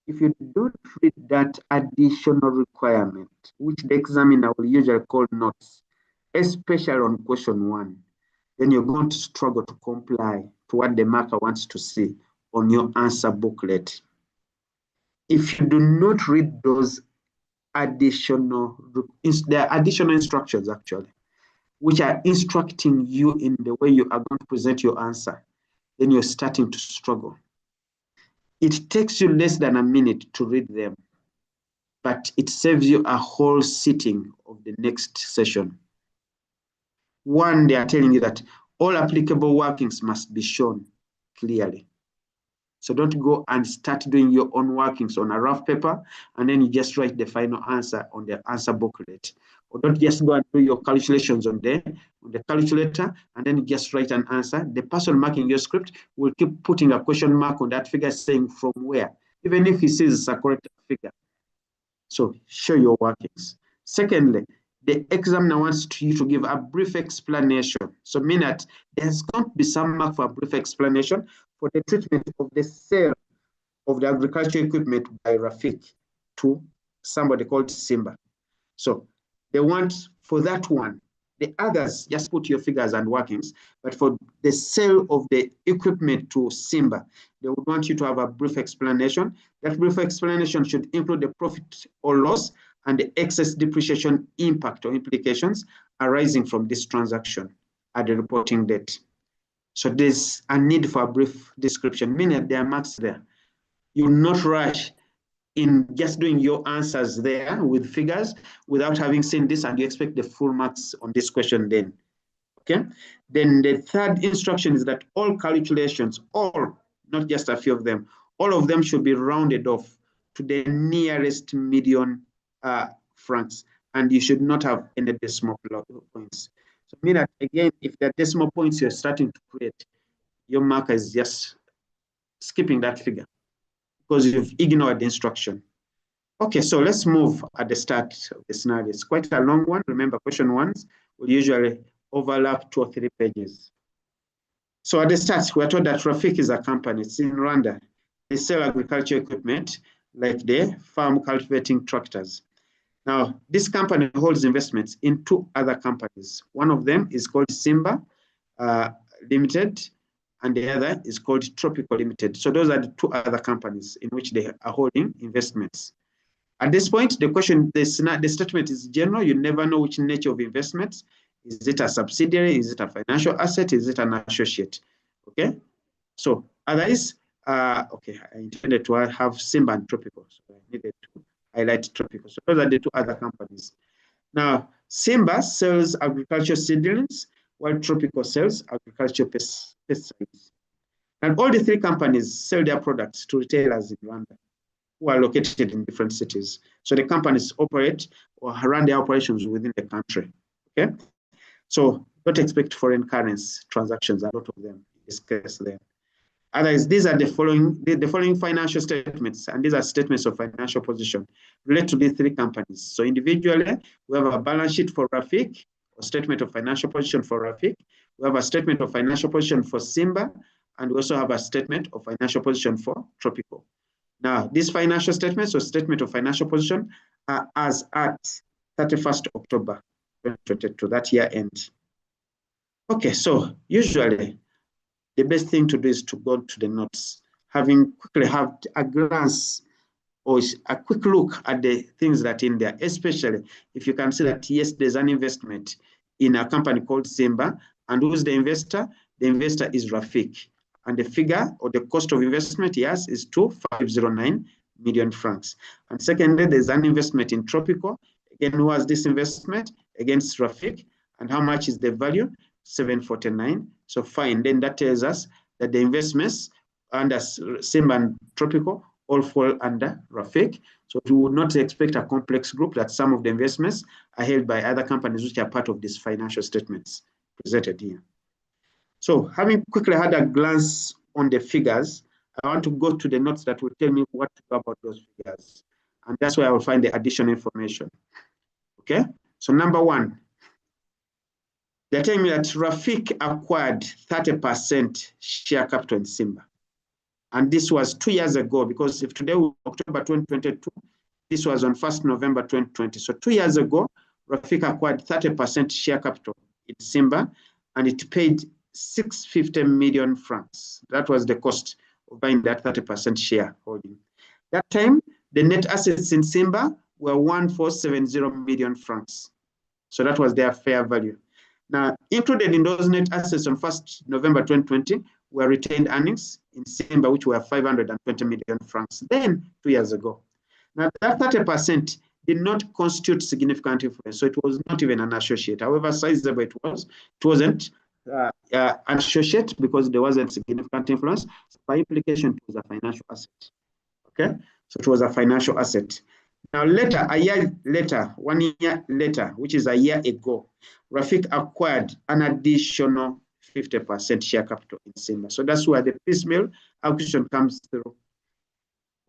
If you don't read that additional requirement, which the examiner will usually call notes, especially on question 1, then you're going to struggle to comply to what the marker wants to see on your answer booklet. If you do not read those additional instructions actually, which are instructing you in the way you are going to present your answer, then you're starting to struggle. It takes you less than a minute to read them, but it saves you a whole sitting of the next session. 1, they are telling you that all applicable workings must be shown clearly. So don't go and start doing your own workings on a rough paper, and then you just write the final answer on the answer booklet. Or don't just go and do your calculations on the calculator, and then you just write an answer. The person marking your script will keep putting a question mark on that figure saying from where, even if he says it's a correct figure. So show your workings. Secondly, the examiner wants you to give a brief explanation. So mean that there's going to be some mark for a brief explanation for the treatment of the sale of the agricultural equipment by Rafik to somebody called Simba. So they want for that one, the others, just put your figures and workings, but for the sale of the equipment to Simba, they would want you to have a brief explanation. That brief explanation should include the profit or loss and the excess depreciation impact or implications arising from this transaction at the reporting date. So there's a need for a brief description, meaning there are marks there. You will not rush in just doing your answers there with figures without having seen this, and you expect the full marks on this question then. Okay? Then the third instruction is that all calculations, all, not just a few of them, all of them should be rounded off to the nearest million francs, and you should not have any decimal points. So mean that, again, if there are decimal points you're starting to create, your marker is just skipping that figure because you've ignored the instruction. Okay, so let's move at the start of the scenario. It's quite a long one. Remember, question 1s will usually overlap 2 or 3 pages. So at the start, we're told that Rafik is a company. It's in Rwanda. They sell agricultural equipment like the farm cultivating tractors. Now, this company holds investments in 2 other companies. One of them is called Simba Limited, and the other is called Tropical Limited. So those are the 2 other companies in which they are holding investments. At this point, the question, the statement is general. You never know which nature of investments. Is it a subsidiary? Is it a financial asset? Is it an associate? Okay. So otherwise, okay, I intended to have Simba and Tropical, so I needed to highlight Tropical. So those are the 2 other companies. Now, Simba sells agricultural seedlings, while Tropical sells agricultural pesticides. And all the 3 companies sell their products to retailers in Rwanda. who are located in different cities. So the companies operate or run their operations within the country. Okay, so don't expect foreign currency transactions, a lot of them in this case there. Otherwise, these are the following financial statements, and these are statements of financial position related to these three companies. So individually, we have a balance sheet for Rafik, a statement of financial position for Rafik. We have a statement of financial position for Simba, and we also have a statement of financial position for Tropical. Now, these financial statements or statement of financial position are as at 31st October 2022, that year end. Okay, so usually the best thing to do is to go to the notes, having quickly have a glance or a quick look at the things that are in there, especially if you can see that, yes, there's an investment in a company called Simba. And who's the investor? The investor is Rafik. And the figure or the cost of investment, yes, is 2,509 million francs. And secondly, there's an investment in Tropical. Again, who has this investment? Against Rafik. And how much is the value? 749. So fine. Then that tells us that the investments under Simba and Tropical all fall under Rafik. So we would not expect a complex group that some of the investments are held by other companies which are part of these financial statements presented here. So having quickly had a glance on the figures, I want to go to the notes that will tell me what to do about those figures. And that's where I will find the additional information. Okay, so number one, they're telling me that Rafik acquired 30% share capital in Simba. And this was 2 years ago, because if today was October 2022, this was on 1st November 2020. So 2 years ago, Rafik acquired 30% share capital in Simba, and it paid 650 million francs. That was the cost of buying that 30% share holding. That time, the net assets in Simba were 1,470 million francs. So that was their fair value. Now, included in those net assets on 1st November 2020 were retained earnings in Simba, which were 520 million francs then 2 years ago. Now, that 30% did not constitute significant influence, so it was not even an associate. However sizable it wasn't an associate because there wasn't significant influence. So by implication, it was a financial asset. Okay, so it was a financial asset. Now later, a year later, 1 year later, which is a year ago, Rafik acquired an additional 50% share capital in Simba. So that's where the piecemeal acquisition comes through.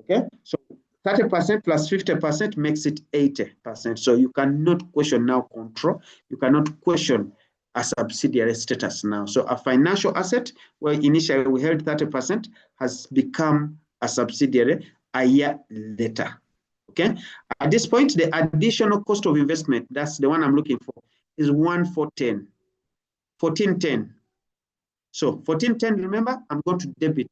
Okay, so 30% plus 50% makes it 80%. So you cannot question now control. You cannot question a subsidiary status now. So a financial asset where initially we held 30% has become a subsidiary a year later. Okay, at this point, the additional cost of investment, that's the one I'm looking for, is 1410. So 1410, remember, I'm going to debit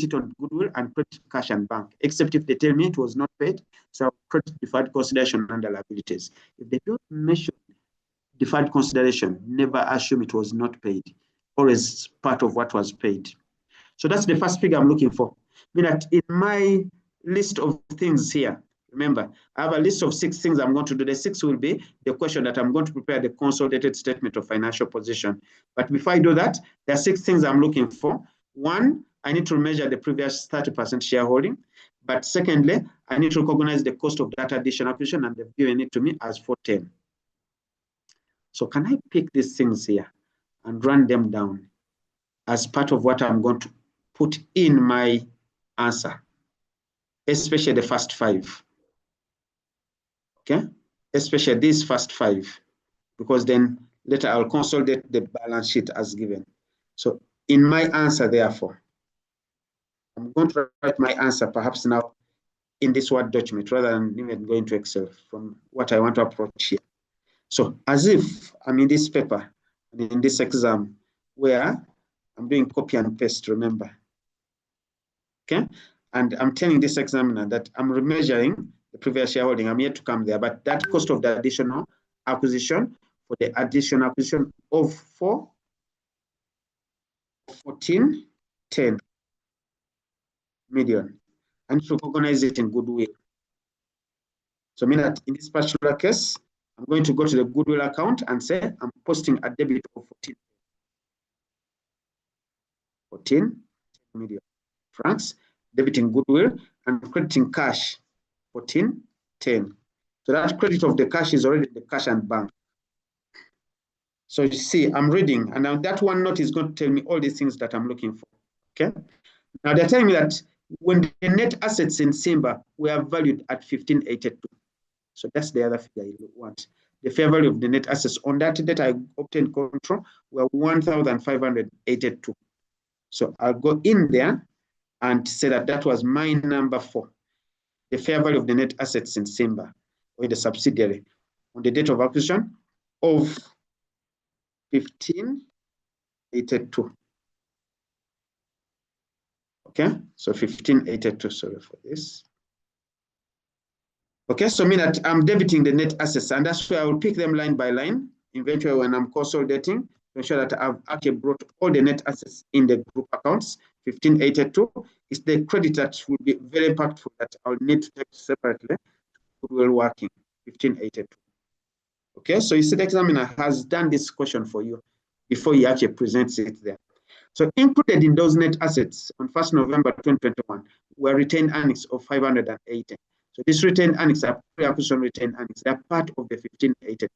it on goodwill and credit cash and bank, except if they tell me it was not paid. So credit deferred consideration under liabilities. If they don't mention deferred consideration, never assume it was not paid, or is part of what was paid. So that's the first figure I'm looking for. Mean that in my list of things here, remember, I have a list of 6 things I'm going to do. The 6 will be the question that I'm going to prepare the consolidated statement of financial position. But before I do that, there are 6 things I'm looking for. 1, I need to measure the previous 30% shareholding. But secondly, I need to recognize the cost of that additional acquisition, and they've given it to me as 410. So can I pick these things here and run them down as part of what I'm going to put in my answer, especially the first 5? Okay, especially these first 5, because then later I'll consolidate the balance sheet as given. So in my answer, therefore, I'm going to write my answer perhaps now in this Word document rather than even going to Excel from what I want to approach here. So as if I'm in this paper, in this exam, where I'm doing copy and paste, remember. Okay, and I'm telling this examiner that I'm remeasuring the previous shareholding. I'm yet to come there, but that cost of the additional acquisition for the additional acquisition of 1410 million. I need to recognize it in goodwill. So I mean that in this particular case, I'm going to go to the goodwill account and say I'm posting a debit of 14 million francs. debiting goodwill, and crediting cash, 1410. So that credit of the cash is already the cash and bank. So you see, I'm reading, and now that one note is going to tell me all these things that I'm looking for. Okay. Now they're telling me that when the net assets in Simba were valued at 1582. So that's the other figure you want. The fair value of the net assets on that date I obtained control were 1,582. So I'll go in there and say that that was my number 4, the fair value of the net assets in Simba or the subsidiary on the date of acquisition of 1582. Okay, so 1582, sorry for this. Okay, so mean that I'm debiting the net assets, and that's why I will pick them line by line, eventually when I'm consolidating, to ensure that I've actually brought all the net assets in the group accounts. 1582 is the credit that will be very impactful that I'll need to take separately. Goodwill working, 1582. Okay, so you see the examiner has done this question for you before he actually presents it there. So included in those net assets on 1st November 2021 were retained earnings of 580. So these retained earnings are pre-acquisition retained earnings. They're part of the 1582.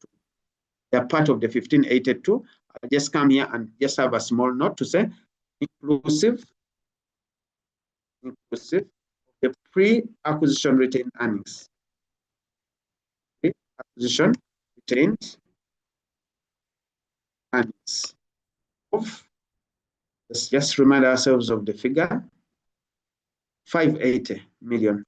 They're part of the 1582. I'll just come here and just have a small note to say inclusive of the pre-acquisition retained earnings. Pre-acquisition retained earnings of, let's just remind ourselves of the figure, 580 million.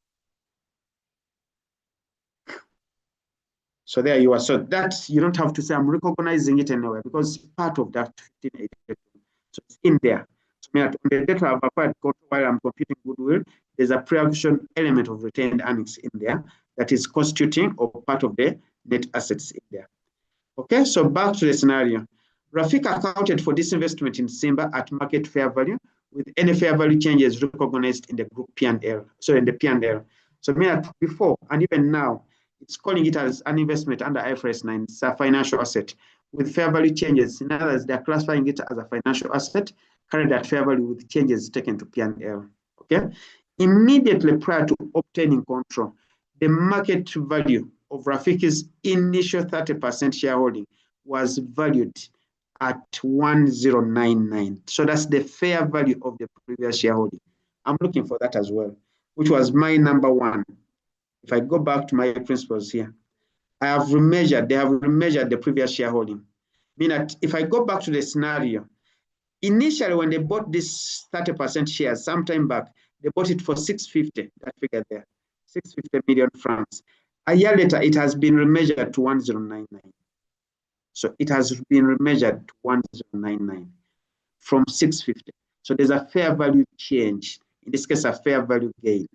So there you are. So that you don't have to say I'm recognizing it anywhere because it's part of that 1582. So it's in there. So on the data I've acquired while I'm computing goodwill, there's a pre-acquisition element of retained earnings in there that is constituting or part of the net assets in there. Okay, so back to the scenario. Rafik accounted for this investment in Simba at market fair value, with any fair value changes recognized in the group P&L. So in the P&L. So before and even now, it's calling it as an investment under IFRS 9. It's a financial asset with fair value changes. In other words, they're classifying it as a financial asset carried at fair value with changes taken to P&L. Okay. Immediately prior to obtaining control, the market value of Rafik's initial 30% shareholding was valued at 1099. So that's the fair value of the previous shareholding. I'm looking for that as well, which was my number 1. If I go back to my principles here, they have remeasured the previous shareholding. Meaning that if I go back to the scenario, initially when they bought this 30% shares sometime back, they bought it for 650, that figure there, 650 million francs. A year later, it has been remeasured to 1099. So it has been remeasured to 1099 from 650. So there's a fair value change, in this case, a fair value gain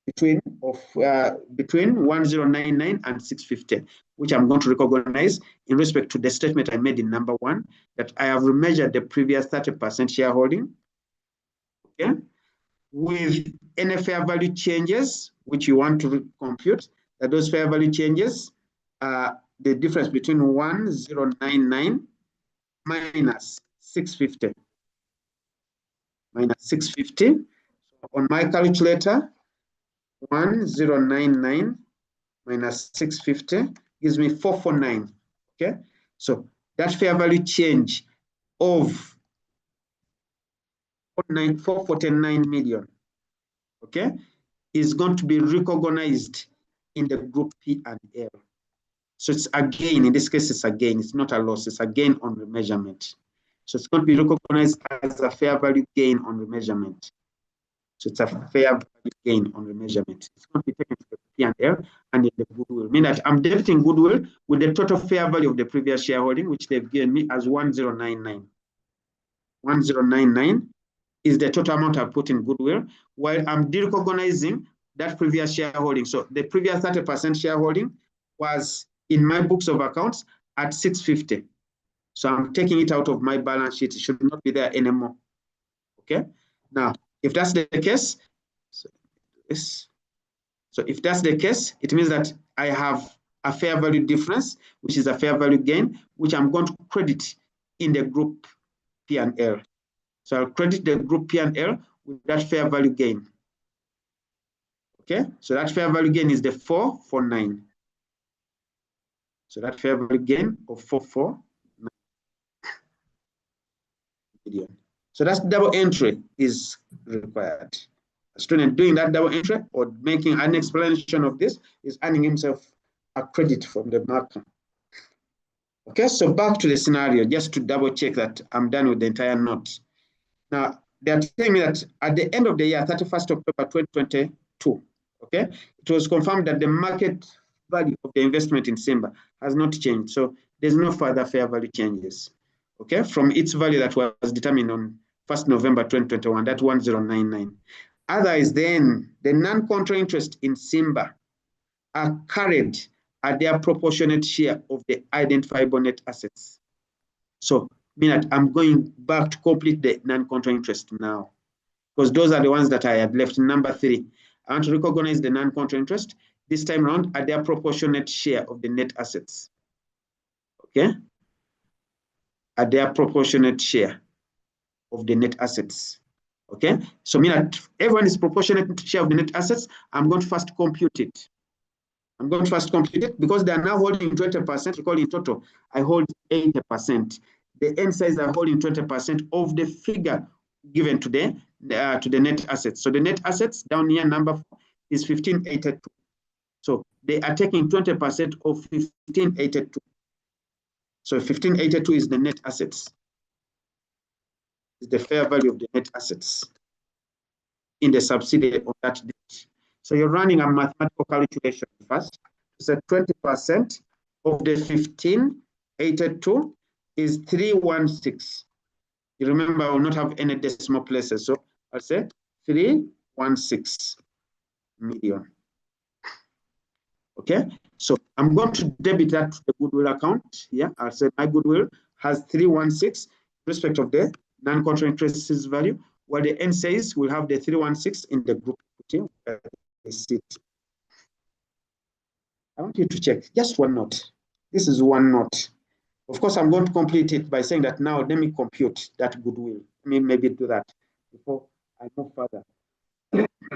between 1099 and 650, which I'm going to recognize in respect to the statement I made in number 1, that I have remeasured the previous 30% shareholding, okay, with any fair value changes, which you want to compute, that those fair value changes are the difference between 1099 minus 650. Minus 650. So on my calculator, 1099 minus 650 gives me 449. Okay, so that fair value change of 449 million, okay, is going to be recognized in the group P&L. So it's a gain. In this case, it's a gain. It's not a loss. It's a gain on remeasurement. So it's going to be recognized as a fair value gain on remeasurement. So it's a fair value gain on remeasurement. It's going to be taken to the P&L and in the goodwill. Meaning that I'm debiting goodwill with the total fair value of the previous shareholding, which they've given me as 1099. 1099 is the total amount I put in goodwill, while I'm derecognizing that previous shareholding. So the previous 30% shareholding was in my books of accounts at 650. So I'm taking it out of my balance sheet. It should not be there anymore. Okay. Now, if that's the case, so if that's the case, it means that I have a fair value difference, which is a fair value gain, which I'm going to credit in the group P&L. So I'll credit the group P&L with that fair value gain. Okay, so that fair value gain is the 449. So that fair value gain of 449 million. So that's double entry is required. A student doing that double entry or making an explanation of this is earning himself a credit from the marker. Okay, so back to the scenario, just to double check that I'm done with the entire note. Now, they're telling me that at the end of the year, 31st October 2022, okay, it was confirmed that the market value of the investment in Simba has not changed. So there's no further fair value changes, okay, from its value that was determined on 1st November 2021, that 1099. Otherwise, then the non-control interest in Simba are carried at their proportionate share of the identifiable net assets. So, meaning that I'm going back to complete the non-control interest now, because those are the ones that I had left. Number 3, I want to recognize the non-control interest this time around at their proportionate share of the net assets. Okay, at their proportionate share of the net assets. Okay, so meaning that everyone is proportionate share of the net assets. I'm going to first compute it. I'm going to first compute it because they are now holding 20%. Recall in total, I hold 80%. The end size are holding 20% of the figure given to the net assets. So the net assets down here, number 4, is 1582. So they are taking 20% of 1582. So 1582 is the net assets. Is the fair value of the net assets in the subsidiary of that date. So you're running a mathematical calculation first. So 20% of the 1582 is 316. You remember, I will not have any decimal places. So I'll say 316 million. Okay, so I'm going to debit that to the goodwill account. Yeah, I'll say my goodwill has 316 with respect of the non-control interest value, while the end says we'll have the 316 in the group equity. I want you to check just one note. This is one note. Of course, I'm going to complete it by saying that now let me compute that goodwill. Let me maybe do that before I move further.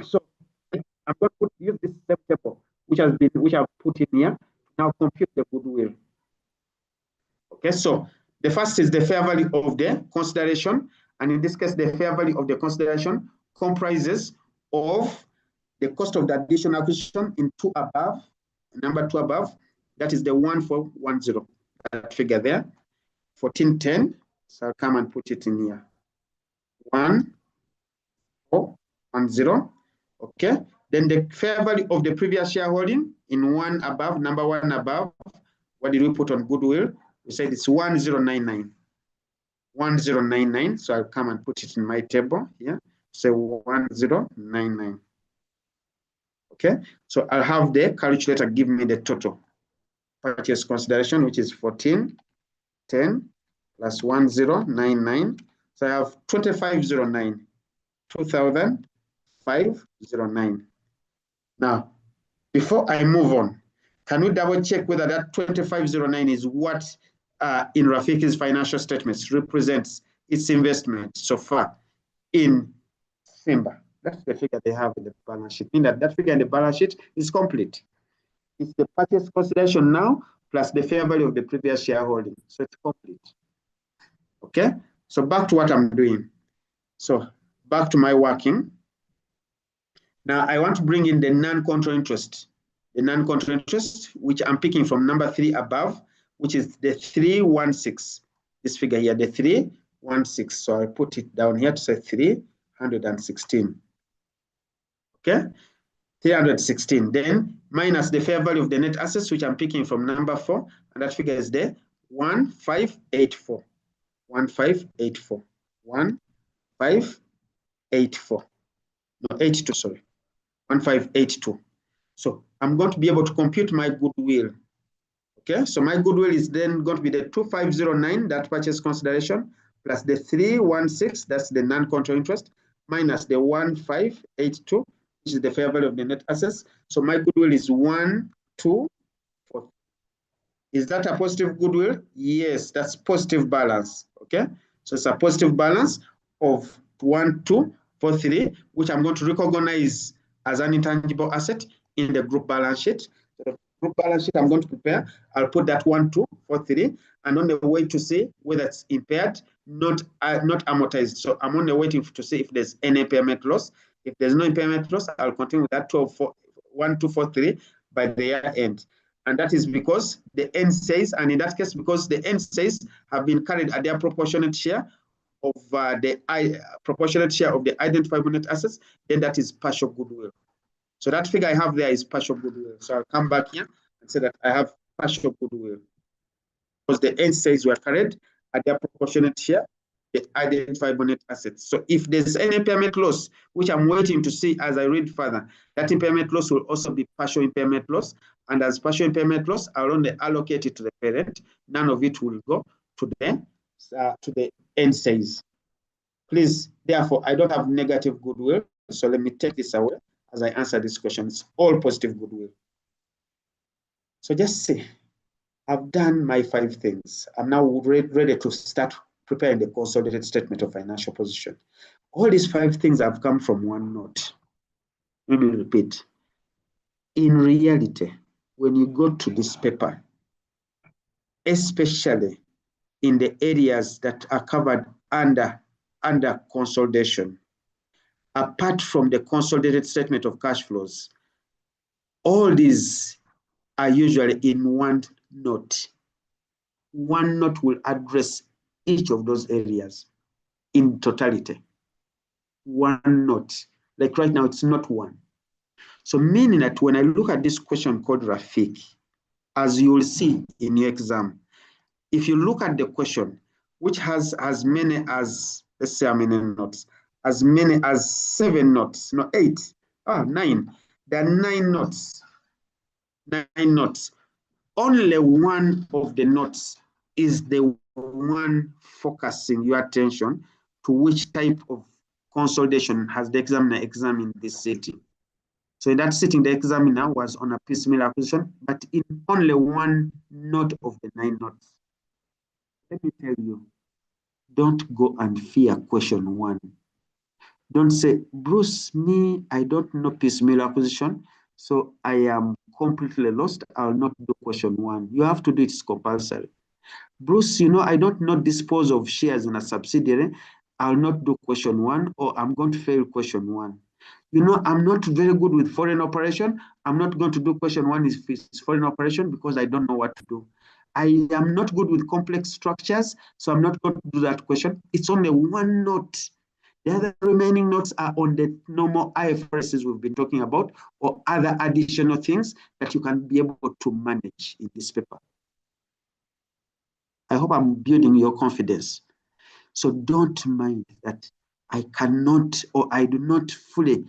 So I'm going to use this same table which I've put in here. Now compute the goodwill. Okay, so the first is the fair value of the consideration, and in this case, the fair value of the consideration comprises of the cost of the additional acquisition in 2 above, number 2 above, that is the 1410, that figure there, 1410. So I'll come and put it in here. 1410. Okay. Then the fair value of the previous shareholding in 1 above, number 1 above. What did we put on goodwill? We said it's 1099. 1099. So I'll come and put it in my table here. Say 1099. Okay. So I'll have the calculator give me the total purchase consideration, which is 1410 plus 1099. So I have 2509. 2509. Now, before I move on, can we double check whether that 2509 is what in Rafiki's financial statements represents its investment so far in Simba? That's the figure they have in the balance sheet. Meaning that figure in the balance sheet is complete. It's the purchase consideration now plus the fair value of the previous shareholding. So it's complete. Okay, so back to what I'm doing. So back to my working. Now I want to bring in the non-control interest. The non-control interest, which I'm picking from number 3 above, which is the 316. This figure here, the 316. So I'll put it down here to say 316. Okay, 316. Then minus the fair value of the net assets, which I'm picking from number 4, and that figure is the 1584. 1584. 1584. No, 82, sorry. 1582. So I'm going to be able to compute my goodwill. Okay, so my goodwill is then going to be the 2509, that purchase consideration, plus the 316, that's the non-control interest, minus the 1582, which is the fair value of the net assets. So my goodwill is 1240. Is that a positive goodwill? Yes, that's positive balance. Okay, so it's a positive balance of 1240. 43, which I'm going to recognize as an intangible asset in the group balance sheet. So the group balance sheet I'm going to prepare, I'll put that 1243, and on the way to see whether it's impaired, not amortized. So I'm on the way to see if there's any impairment loss. If there's no impairment loss, I'll continue with that 1243 by the year end. And that is because the end says, and in that case, because the end says have been carried at their proportionate share of the proportionate share of the identifiable net assets, then that is partial goodwill. So that figure I have there is partial goodwill. So I'll come back here and say that I have partial goodwill because the end says were carried at their proportionate share, the identifiable net assets. So if there's any impairment loss, which I'm waiting to see as I read further, that impairment loss will also be partial impairment loss. And as partial impairment loss, I'll only allocate it to the parent. None of it will go to the end says. Please, therefore, I don't have negative goodwill. So let me take this away as I answer this question. It's all positive goodwill. So just say, I've done my 5 things. I'm now ready to start preparing the consolidated statement of financial position. All these 5 things have come from one note. Let me repeat. In reality, when you go to this paper, especially in the areas that are covered under consolidation, apart from the consolidated statement of cash flows, all these are usually in one note. One note will address each of those areas in totality. One note. Like right now, it's not one. So meaning that when I look at this question called Rafik, as you will see in your exam, if you look at the question, which has as many as, let's say how many notes, as many as 7 notes, no 8, 9. There are 9 notes. 9 notes. Only one of the notes is the one focusing your attention to which type of consolidation has the examiner examined this sitting. So in that sitting, the examiner was on a piecemeal acquisition, but in only one note of the 9 notes. Let me tell you, don't go and fear question 1. Don't say, Bruce, me, I don't know piecemeal acquisition, so I am completely lost. I'll not do question 1. You have to do it, it's compulsory. Bruce, you know, I don't know dispose of shares in a subsidiary. I'll not do question 1, or I'm going to fail question 1. You know, I'm not very good with foreign operation. I'm not going to do question 1 if it's foreign operation because I don't know what to do. I am not good with complex structures, so I'm not going to do that question. It's only one note. The other remaining notes are on the normal IFRSs we've been talking about, or other additional things that you can be able to manage in this paper. I hope I'm building your confidence. So don't mind that I cannot, or I do not fully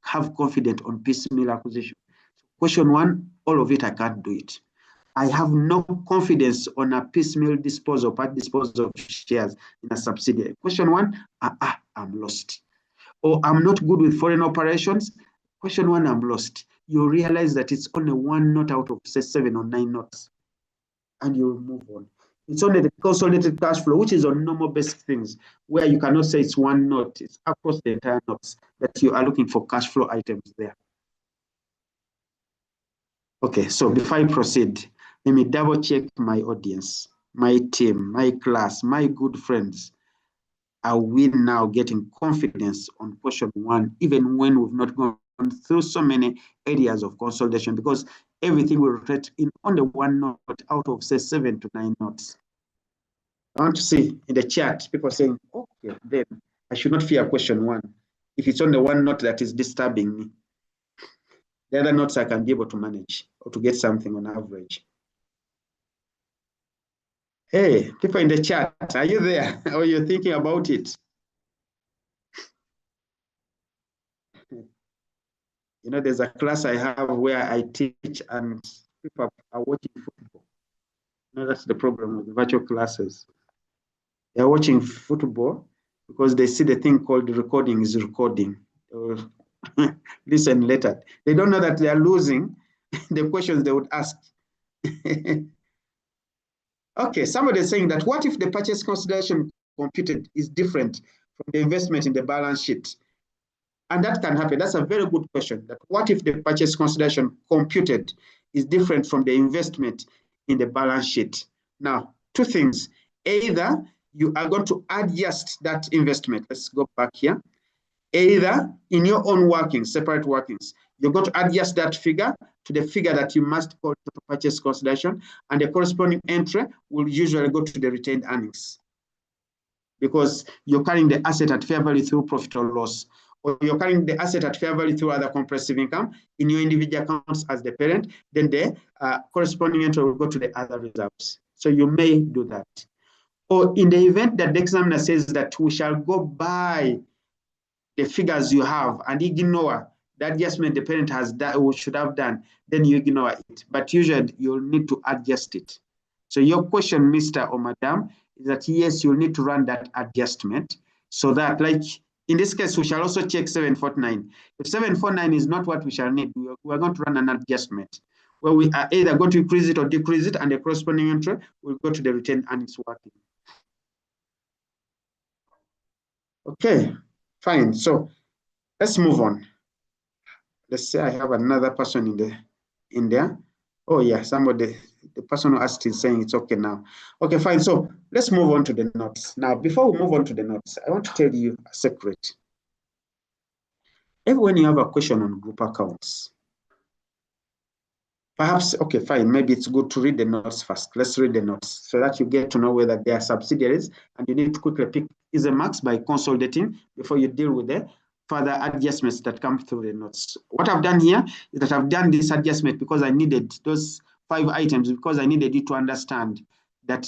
have confidence on piecemeal acquisition. Question 1, all of it, I can't do it. I have no confidence on a piecemeal disposal, part disposal of shares in a subsidiary. Question 1, I'm lost. Or I'm not good with foreign operations. Question 1, I'm lost. You realize that it's only one note out of, say, 7 or 9 notes, and you'll move on. It's only the consolidated cash flow, which is on normal basic things, where you cannot say it's one note. It's across the entire notes that you are looking for cash flow items there. Okay, so before I proceed, let me double check my audience, my team, my class, my good friends. Are we now getting confidence on question 1, even when we've not gone through so many areas of consolidation, because everything will rotate in only one note out of, say, 7 to 9 notes. I want to see in the chat people saying, okay, then I should not fear question 1. If it's only one note that is disturbing me, the other notes I can be able to manage or to get something on average. Hey, people in the chat, are you there? Or you're thinking about it? You know, there's a class I have where I teach and people are watching football. You know, that's the problem with virtual classes. They're watching football because they see the thing called recording is recording. Listen later. They don't know that they are losing the questions they would ask. Okay, somebody is saying that what if the purchase consideration computed is different from the investment in the balance sheet? And that can happen. That's a very good question. That what if the purchase consideration computed is different from the investment in the balance sheet? Now, two things. Either you are going to adjust that investment. Let's go back here. Either in your own workings, separate workings, you're going to adjust that figure to the figure that you must call to purchase consideration, and the corresponding entry will usually go to the retained earnings, because you're carrying the asset at fair value through profit or loss, or you're carrying the asset at fair value through other comprehensive income in your individual accounts as the parent, then the corresponding entry will go to the other reserves. So you may do that. Or in the event that the examiner says that we shall go by the figures you have and ignore the adjustment the parent has done or should have done, then you ignore it. But usually you'll need to adjust it. So your question, Mr. or Madam, is that yes, you'll need to run that adjustment so that, like in this case, we shall also check 749. If 749 is not what we shall need, we are going to run an adjustment where we are either going to increase it or decrease it, and the corresponding entry will go to the retained earnings working. Okay, fine. So let's move on. Let's say I have another person in there. Oh yeah, somebody, the person who asked is saying it's okay now. Okay, fine. So let's move on to the notes. Now, before we move on to the notes, I want to tell you a secret. When you have a question on group accounts, perhaps, okay, fine, maybe it's good to read the notes first. Let's read the notes so that you get to know whether they are subsidiaries, and you need to quickly pick easy marks by consolidating before you deal with the further adjustments that come through the notes. What I've done here is that I've done this adjustment because I needed those 5 items, because I needed you to understand that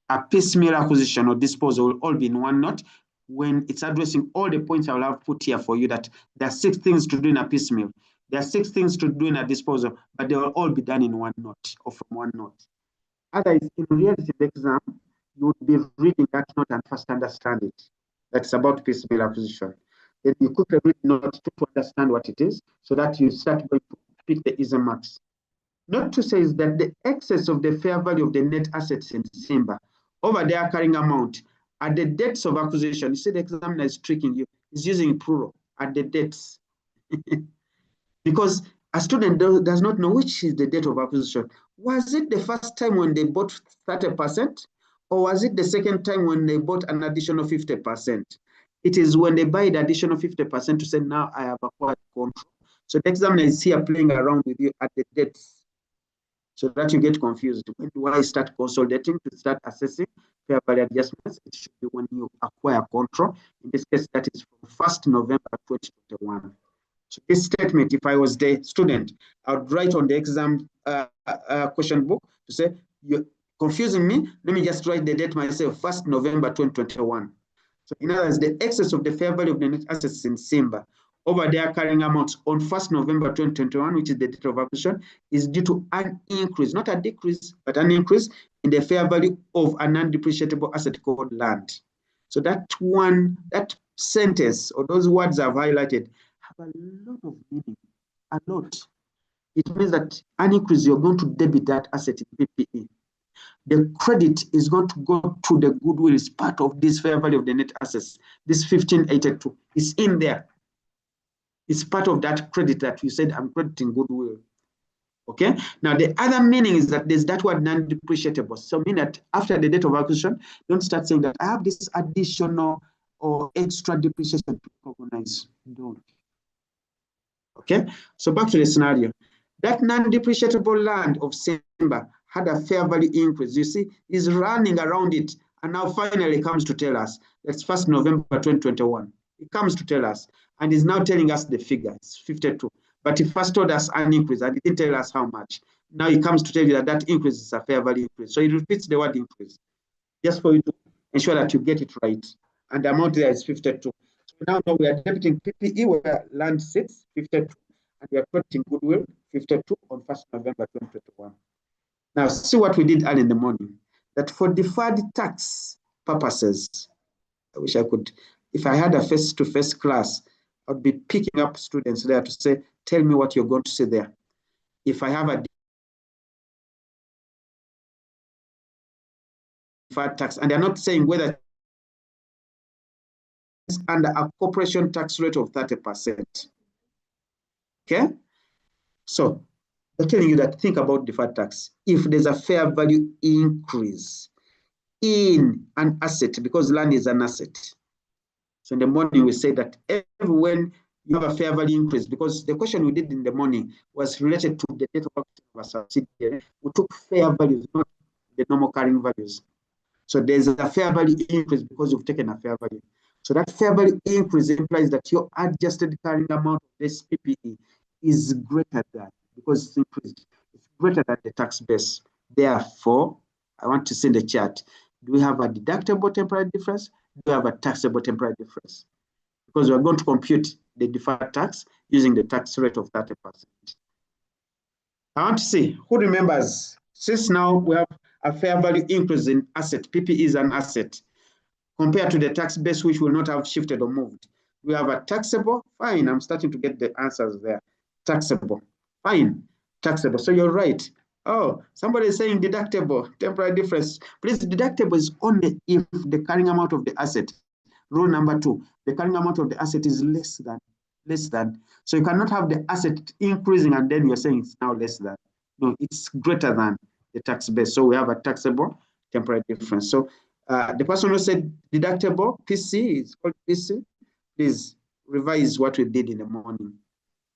a piecemeal acquisition or disposal will all be in one note. When it's addressing all the points I will have put here for you, that there are 6 things to do in a piecemeal. There are 6 things to do in a disposal, but they will all be done in one note or from one note. Otherwise, in reality, the exam, you would be reading that note and first understand it. That's about piecemeal acquisition. Then you quickly read the note to understand what it is, so that you start going to pick the easy marks. Note 2 says that the excess of the fair value of the net assets in Simba over their carrying amount at the dates of acquisition. You see, the examiner is tricking you. He's using plural at the dates. Because a student does not know which is the date of acquisition. Was it the first time when they bought 30%? Or was it the second time when they bought an additional 50%? It is when they buy the additional 50% to say, now I have acquired control. So the examiner is here playing around with you at the dates, so that you get confused. When do I start consolidating to start assessing fair value adjustments? It should be when you acquire control. In this case, that is from 1st November 2021. So this statement, if I was the student, I would write on the exam question book to say, you're confusing me. Let me just write the date myself, 1st November 2021. So in other words, the excess of the fair value of the net assets in Simba over their carrying amounts on 1st November 2021, which is the date of acquisition, is due to an increase, not a decrease, but an increase in the fair value of a non-depreciable asset called land. So that sentence or those words I've highlighted have a lot of meaning, a lot. It means that an increase, you're going to debit that asset in PPE. The credit is going to go to the goodwill. It's part of this fair value of the net assets. This 1582 is in there. It's part of that credit that you said, I'm crediting goodwill. Okay. Now, the other meaning is that there's that word non-depreciable. So, mean that after the date of acquisition, don't start saying that I have this additional or extra depreciation to recognize. Don't. Okay. So, back to the scenario. That non-depreciable land of Simba had a fair value increase. You see, is running around it, and now finally comes to tell us that's 1st November 2021. It comes to tell us, and is now telling us the figure. It's 52. But he first told us an increase, and he didn't tell us how much. Now he comes to tell you that that increase is a fair value increase. So he repeats the word increase, just for you to ensure that you get it right. And the amount there is 52. So now we are debiting PPE where land sits, 52, and we are crediting goodwill, 52 on 1st November 2021. Now, see what we did early in the morning. That for deferred tax purposes, I wish I could, if I had a face-to-face class, I would be picking up students there to say, tell me what you're going to say there. If I have a deferred tax, and they're not saying whether under a corporation tax rate of 30%. Okay? So they're telling you that think about deferred tax. If there's a fair value increase in an asset, because land is an asset. So in the morning, we say that when you have a fair value increase, because the question we did in the morning was related to the date of a subsidiary. We took fair values, not the normal carrying values. So there's a fair value increase because you've taken a fair value. So that fair value increase implies that your adjusted carrying amount of this PPE is greater than, because it's increased, it's greater than the tax base. Therefore, I want to see the chart. Do we have a deductible temporary difference? Do we have a taxable temporary difference? Because we're going to compute the deferred tax using the tax rate of 30%. I want to see who remembers, since now we have a fair value increase in asset, PPE is an asset, compared to the tax base, which will not have shifted or moved. We have a taxable, fine, I'm starting to get the answers there. Taxable, fine, taxable, so you're right. Oh, somebody is saying deductible, temporary difference. Please, deductible is only if the carrying amount of the asset, rule number 2, the carrying amount of the asset is less than. So you cannot have the asset increasing and then you're saying it's now less than. No, it's greater than the tax base. So we have a taxable temporary difference. So the person who said deductible, PC, is called PC. Please revise what we did in the morning.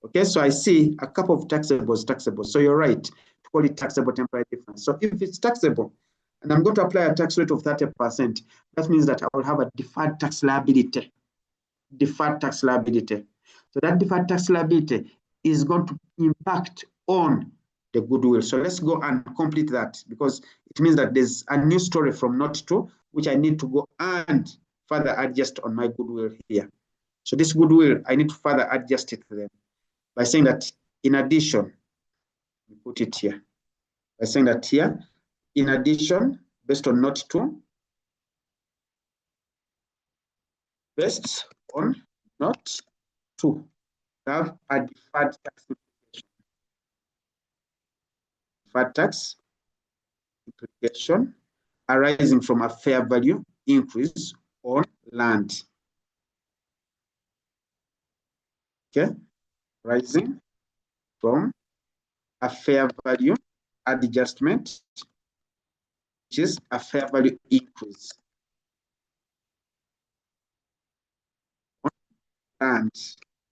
Okay, so I see a couple of taxable. So you're right to call it taxable temporary difference. So if it's taxable, and I'm going to apply a tax rate of 30%, that means that I will have a deferred tax liability. Deferred tax liability. So that deferred tax liability is going to impact on the goodwill. So let's go and complete that, because it means that there's a new story from note 2, which I need to go and further adjust on my goodwill here. So this goodwill, I need to further adjust it then by saying that in addition, we put it here, by saying that here, in addition, based on note 2, based on note 2, we have a deferred tax implication. Deferred tax implication arising from a fair value increase on land. Okay, rising from a fair value adjustment, which is a fair value increase on land,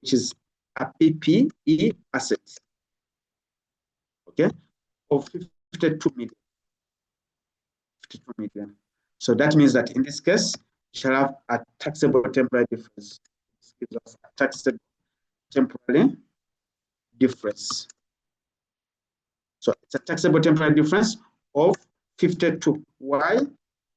which is a PPE asset, okay, of 52 million. 52 million. So that means that in this case, we shall have a taxable temporary difference. This gives us a taxable temporary difference. So it's a taxable temporary difference of 52. Why?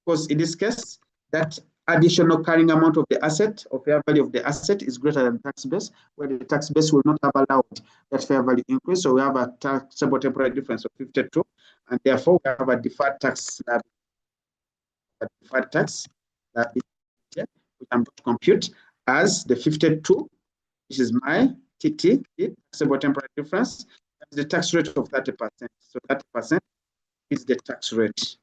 Because in this case, that additional carrying amount of the asset, or fair value of the asset, is greater than tax base, where the tax base will not have allowed that fair value increase. So we have a taxable temporary difference of 52, and therefore we have a deferred tax liability. A deferred tax liability, which I'm going to compute as the 52, which is my TT, taxable temporary difference, that's the tax rate of 30%. So 30% is the tax rate.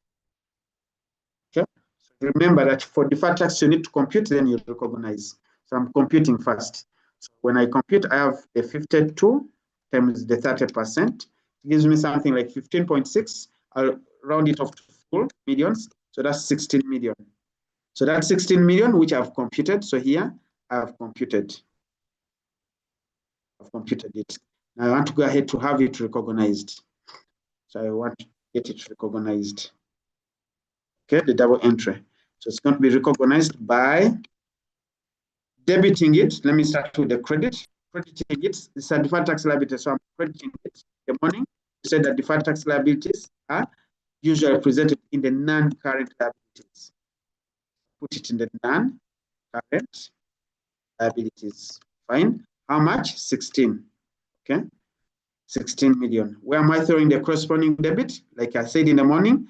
Okay. So remember that for deferred tax, you need to compute, then you recognize. So I'm computing first. So when I compute, I have the 52 times the 30%. It gives me something like 15.6. I'll round it off to full millions. So that's 16 million. So that's 16 million, which I've computed. So here I've computed. I've computed it. Now I want to go ahead to have it recognized. So I want to get it recognized. Okay, the double entry. So it's going to be recognized by debiting it. Let me start with the credit. Crediting it. It's a deferred tax liability. So I'm crediting it. The money. We said that deferred tax liabilities are usually represented in the non-current liabilities. Put it in the non-current liabilities. Fine. How much? 16. Okay. 16 million. Where am I throwing the corresponding debit? Like I said in the morning,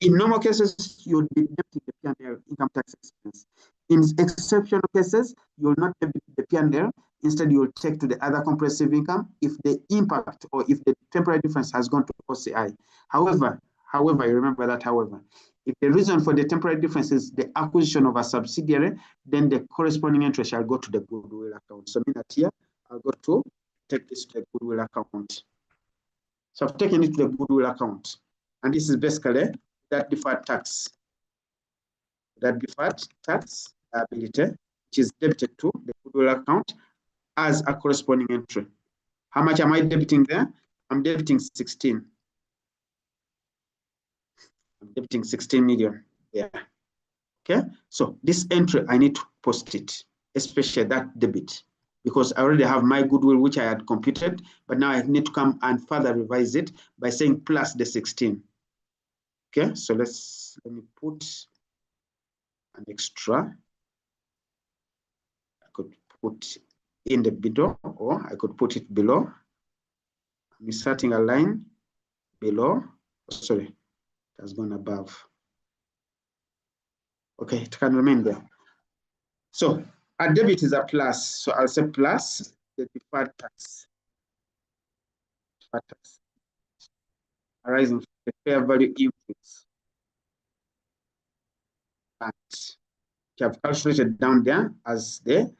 in normal cases, you'll be debiting the P&L income tax expense. In exceptional cases, you'll not debit the P&L. Instead, you'll take to the other comprehensive income if the impact or if the temporary difference has gone to OCI. However, However, you remember that, however, if the reason for the temporary difference is the acquisition of a subsidiary, then the corresponding entry shall go to the goodwill account. So mean that here, I'll go to take this to the goodwill account. So I've taken it to the goodwill account. And this is basically that deferred tax. That deferred tax liability, which is debited to the goodwill account as a corresponding entry. How much am I debiting there? I'm debiting 16. I'm debiting 16 million there. Okay, so this entry, I need to post it, especially that debit, because I already have my goodwill, which I had computed, but now I need to come and further revise it by saying plus the 16. Okay, so let me put an extra. I could put in the middle, or I could put it below. I'm inserting a line below. Sorry, it has gone above. Okay, it can remain there. So a debit is a plus. So I'll say plus the deferred tax. Arising from the fair value inputs. And you have calculated down there as the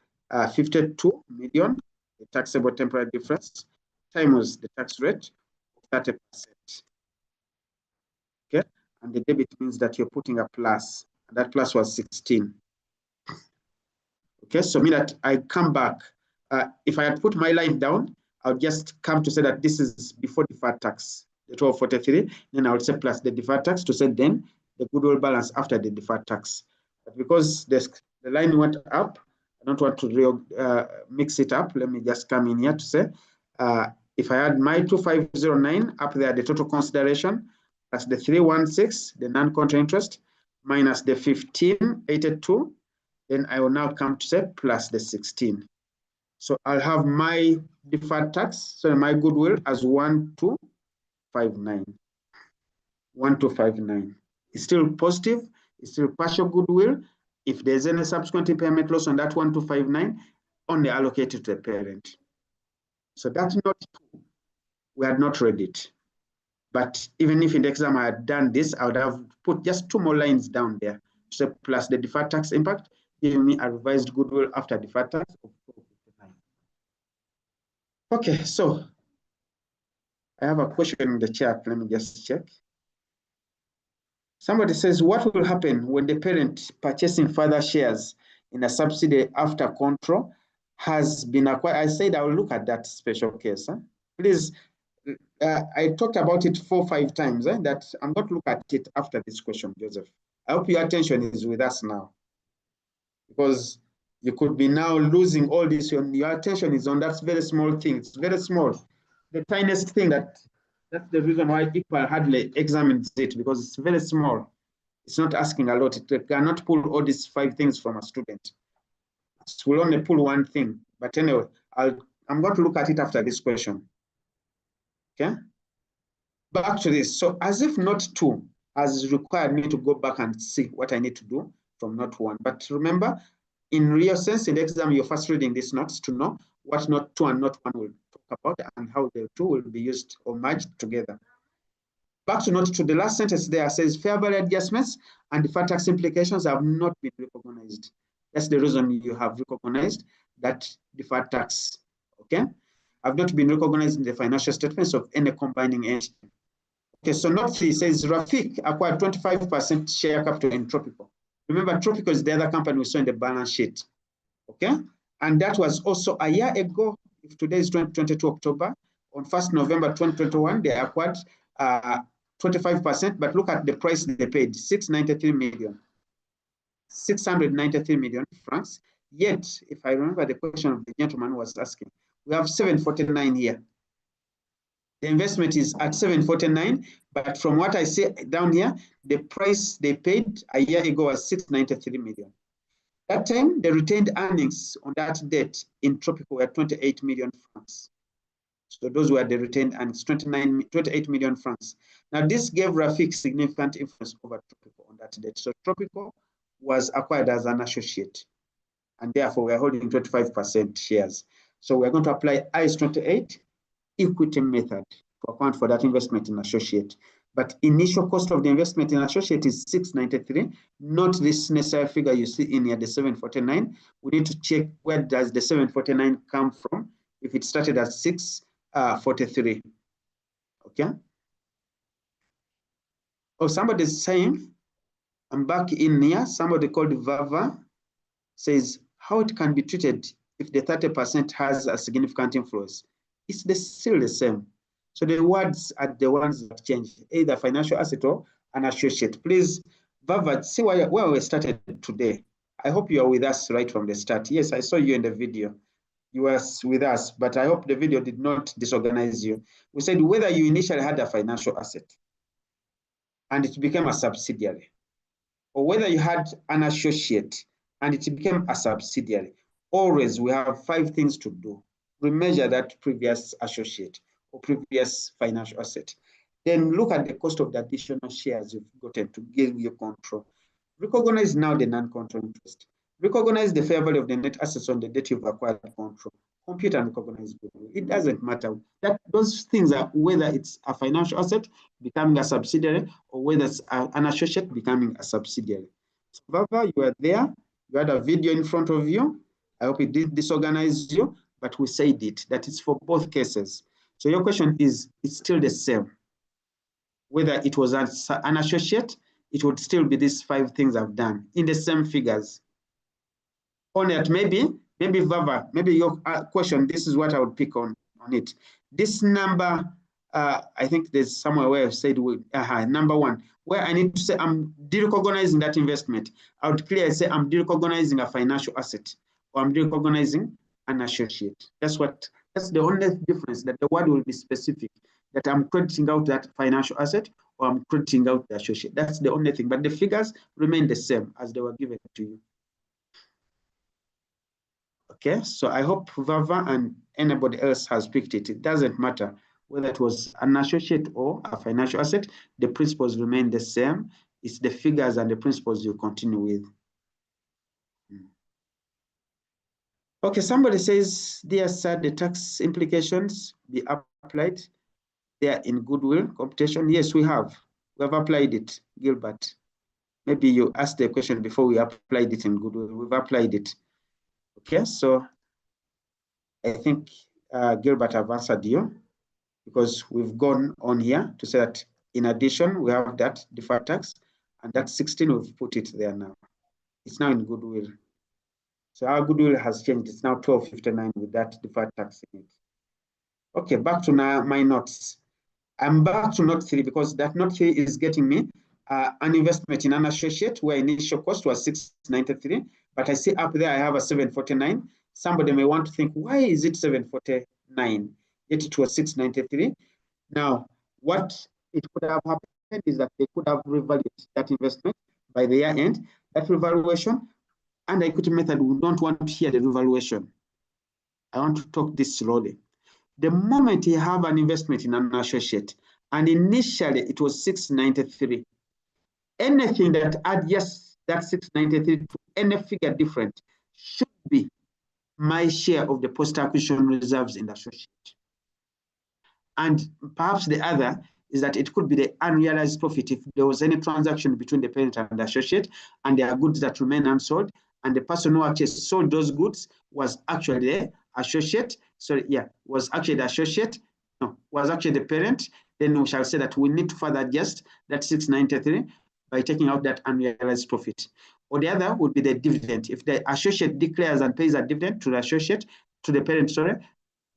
52 million, the taxable temporary difference, times the tax rate of 30%. Okay, and the debit means that you're putting a plus, and that plus was 16. Okay, so mean that I come back. If I had put my line down, I'll just come to say that this is before deferred tax, the 1243. Then I would say plus the deferred tax to say then the goodwill balance after the deferred tax. But because the line went up, I don't want to mix it up. Let me just come in here to say, if I had my 2509 up there, the total consideration, plus the 316, the non-contra interest, minus the 1582, then I will now come to say plus the 16. So I'll have my deferred tax, so my goodwill as 1259. 1259. It's still positive, it's still partial goodwill. If there's any subsequent impairment loss on that 1259, only allocated to the parent. So that's not true. We had not read it. But even if in the exam I had done this, I would have put just 2 more lines down there. So plus the deferred tax impact, giving me a revised goodwill after deferred tax of 459. Okay, so I have a question in the chat. Let me just check. Somebody says, what will happen when the parent purchasing further shares in a subsidiary after control has been acquired? I said I will look at that special case. Huh? Please, I talked about it 4 or 5 times, that I'm going to look at it after this question, Joseph. I hope your attention is with us now, because you could be now losing all this. Your attention is on that very small thing. It's very small. The tiniest thing that's the reason why Icpar hardly examines it, because it's very small. It's not asking a lot. It cannot pull all these 5 things from a student. It will only pull 1 thing. But anyway, I'm going to look at it after this question. Okay? Back to this. So as if not 2 has required me to go back and see what I need to do from not 1. But remember, in real sense, in the exam, you're first reading these notes to know what not 2 and not 1 will talk about and how the 2 will be used or merged together. Back to note 2, the last sentence there says fair value adjustments and deferred tax implications have not been recognized. That's the reason you have recognized that deferred tax. Okay, have not been recognized in the financial statements of any combining entity. Okay, so note 3 says Rafik acquired 25% share capital in Tropical. Remember, Tropical is the other company we saw in the balance sheet. Okay, and that was also a year ago. If today is 2022 October, on 1st November 2021, they acquired 25%, but look at the price they paid, 693 million. 693 million francs. Yet, if I remember the question of the gentleman was asking, we have 749 here. The investment is at 749, but from what I see down here, the price they paid a year ago was 693 million. That time, the retained earnings on that debt in Tropical were 28 million francs. So those were the retained earnings, 28 million francs. Now, this gave Rafik significant influence over Tropical on that debt. So Tropical was acquired as an associate, and therefore we're holding 25% shares. So we're going to apply IS 28 equity method to account for that investment in associate. But initial cost of the investment in associate is 693, not this necessary figure you see in here, the 749. We need to check where does the 749 come from if it started at 643. Okay. Oh, somebody's saying, I'm back in here. Somebody called Vava says how it can be treated if the 30% has a significant influence. It's still the same. So the words are the ones that change, either financial asset or an associate. Please, Vava, see where we started today. I hope you are with us right from the start. Yes, I saw you in the video. You were with us, but I hope the video did not disorganize you. We said whether you initially had a financial asset and it became a subsidiary, or whether you had an associate and it became a subsidiary, always we have 5 things to do. Remeasure that previous associate or previous financial asset. Then look at the cost of the additional shares you've gotten to give you control. Recognize now the non-control interest. Recognize the fair value of the net assets on the date you've acquired control. Compute and recognize goodwill. It doesn't matter. Those things are whether it's a financial asset becoming a subsidiary or whether it's an associate becoming a subsidiary. So, Vava, you are there. You had a video in front of you. I hope it didn't disorganize you, but we said it, that it's for both cases. So your question is, it's still the same. Whether it was an associate, it would still be these 5 things I've done in the same figures. On it, maybe Vava, maybe your question, this is what I would pick on it. This number, I think there's somewhere where I've said number 1, where I need to say I'm derecognizing that investment. I would clearly say I'm derecognizing a financial asset, or I'm derecognizing an associate. That's the only difference, that the word will be specific, that I'm crediting out that financial asset or I'm crediting out the associate. That's the only thing, but the figures remain the same as they were given to you. Okay, so I hope Vava and anybody else has picked it. It doesn't matter whether it was an associate or a financial asset, the principles remain the same. It's the figures and the principles you continue with. Okay, somebody says, dear sir, the tax implications be applied there in goodwill computation. Yes, we have. We have applied it, Gilbert. Maybe you asked the question before we applied it in goodwill. We've applied it. Okay, so I think Gilbert have answered you, because we've gone on here to say that in addition, we have that deferred tax, and that 16, we've put it there now. It's now in goodwill. So our goodwill has changed. It's now 1259 with that deferred tax in it. Okay, back to now my notes. I'm back to note 3 because that note 3 is getting me an investment in an associate where initial cost was 693, but I see up there I have a 749. Somebody may want to think, why is it 749? Yet it was 693. Now, what it could have happened is that they could have revalued that investment by the year end. That revaluation and equity method, we don't want to hear the revaluation. I want to talk this slowly. The moment you have an investment in an associate, and initially it was 693, anything that adjusts that 693 to any figure different should be my share of the post-acquisition reserves in the associate. And perhaps the other is that it could be the unrealized profit if there was any transaction between the parent and the associate, and there are goods that remain unsold, and the person who actually sold those goods was actually the associate. Sorry, yeah, was actually the associate. No, was actually the parent. Then we shall say that we need to further adjust that 693 by taking out that unrealized profit. Or the other would be the dividend. If the associate declares and pays a dividend to the associate, to the parent, sorry,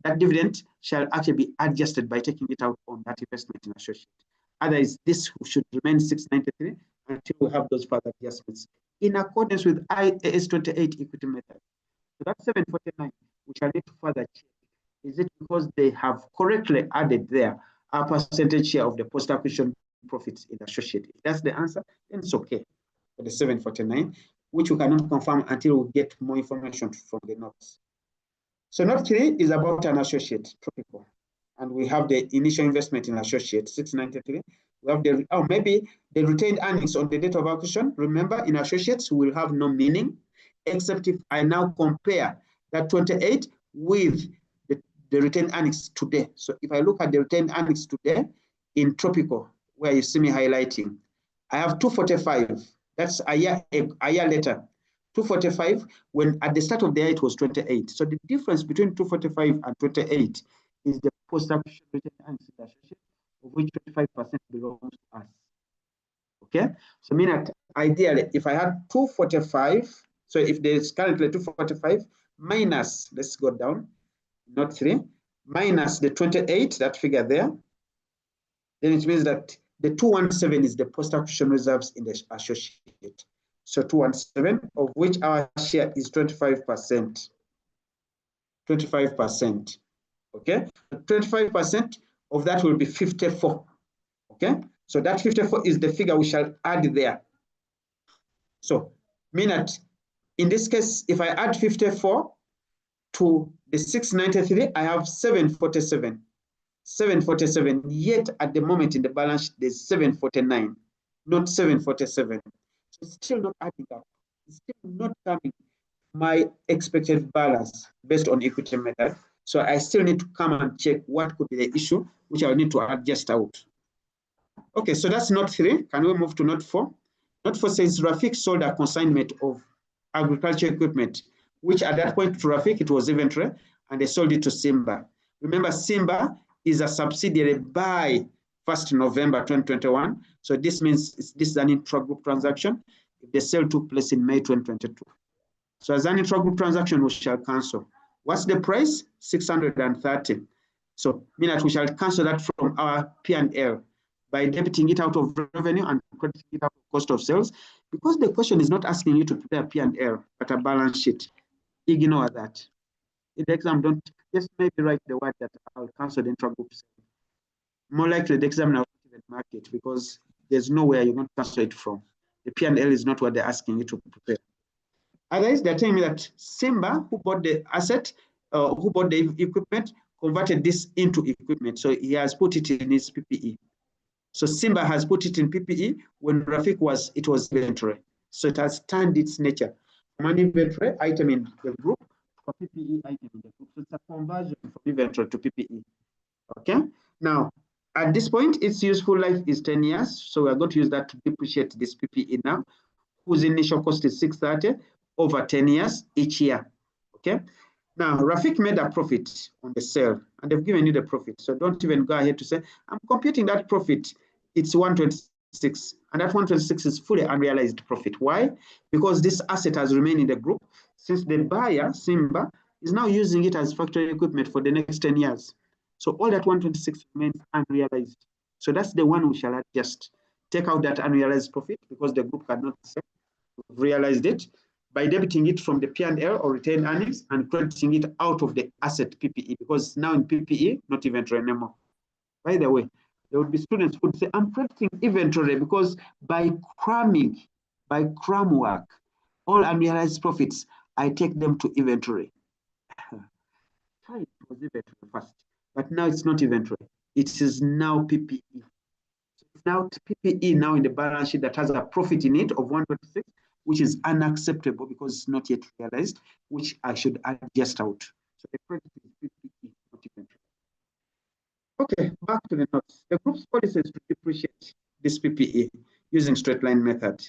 that dividend shall actually be adjusted by taking it out on that investment in associate. Otherwise, this should remain 693 until we have those further adjustments in accordance with IAS 28 equity method. So that's 749. We shall need to further check. Is it because they have correctly added there a percentage share of the post-acquisition profits in the associate? If that's the answer, then it's okay for the 749, which we cannot confirm until we get more information from the notes. So note 3 is about an associate, Tropical. And we have the initial investment in associate, 693. We have the, maybe the retained earnings on the date of acquisition. Remember, in associates, will have no meaning, except if I now compare that 28 with the retained earnings today. So if I look at the retained earnings today in Tropical, where you see me highlighting. I have 245. That's a year later. 245, when at the start of the year it was 28. So the difference between 245 and 28 is the post-acquisition return and association, of which 25% belongs to us. Okay, so mean that ideally, if I had 245, so if there's currently 245 minus, let's go down, not 3, minus the 28, that figure there, then it means that the 217 is the post-acquisition reserves in the associate. So 217, of which our share is 25%. 25%. Okay, 25% of that will be 54. Okay, so that 54 is the figure we shall add there. So mean that in this case, if I add 54 to the 693, I have 747. 747, yet at the moment in the balance sheet, there's 749, not 747. So it's still not adding up. It's still not coming my expected balance based on equity method. So I still need to come and check what could be the issue, which I will need to adjust out. Okay, so that's note 3. Can we move to note 4? Note 4 says Rafik sold a consignment of agriculture equipment, which at that point to Rafik, it was inventory, and they sold it to Simba. Remember, Simba is a subsidiary by 1st November 2021. So this means this is an intra-group transaction if the sale took place in May 2022. So as an intra-group transaction, we shall cancel. What's the price? 630. So mean that we shall cancel that from our P&L by debiting it out of revenue and crediting it out of cost of sales. Because the question is not asking you to prepare P&L, but a balance sheet. Ignore that. In the exam, don't just maybe write the word that I'll cancel the intra-group sale. More likely, the examiner will not even mark it because there's nowhere you're going to cancel it from. The P&L is not what they're asking you to prepare. Otherwise, they're telling me that Simba, who bought the asset, who bought the equipment, converted this into equipment. So he has put it in his PPE. So Simba has put it in PPE when Rafik it was inventory. So it has turned its nature from an inventory item in the group to a PPE item in the group. So it's a conversion from inventory to PPE. Okay. Now, at this point, its useful life is 10 years. So we're going to use that to depreciate this PPE now, whose initial cost is 630 over 10 years each year. Okay. Now, Rafik made a profit on the sale, and they've given you the profit. So don't even go ahead to say, I'm computing that profit. It's 126, and that 126 is fully unrealized profit. Why? Because this asset has remained in the group since the buyer, Simba, is now using it as factory equipment for the next 10 years. So all that 126 remains unrealized. So that's the one we shall adjust. Take out that unrealized profit because the group cannot say we've realized it, by debiting it from the P&L or retained earnings and crediting it out of the asset PPE, because now in PPE, not inventory anymore. By the way, there would be students who would say, I'm crediting inventory because by cram work, all unrealized profits, I take them to inventory. It was inventory first, but now it's not inventory. It is now PPE. So it's now PPE now in the balance sheet that has a profit in it of 126, which is unacceptable because it's not yet realized, which I should adjust out. So the credit is PPE, not inventory. Okay, back to the notes. The group's policy is to depreciate this PPE using straight line method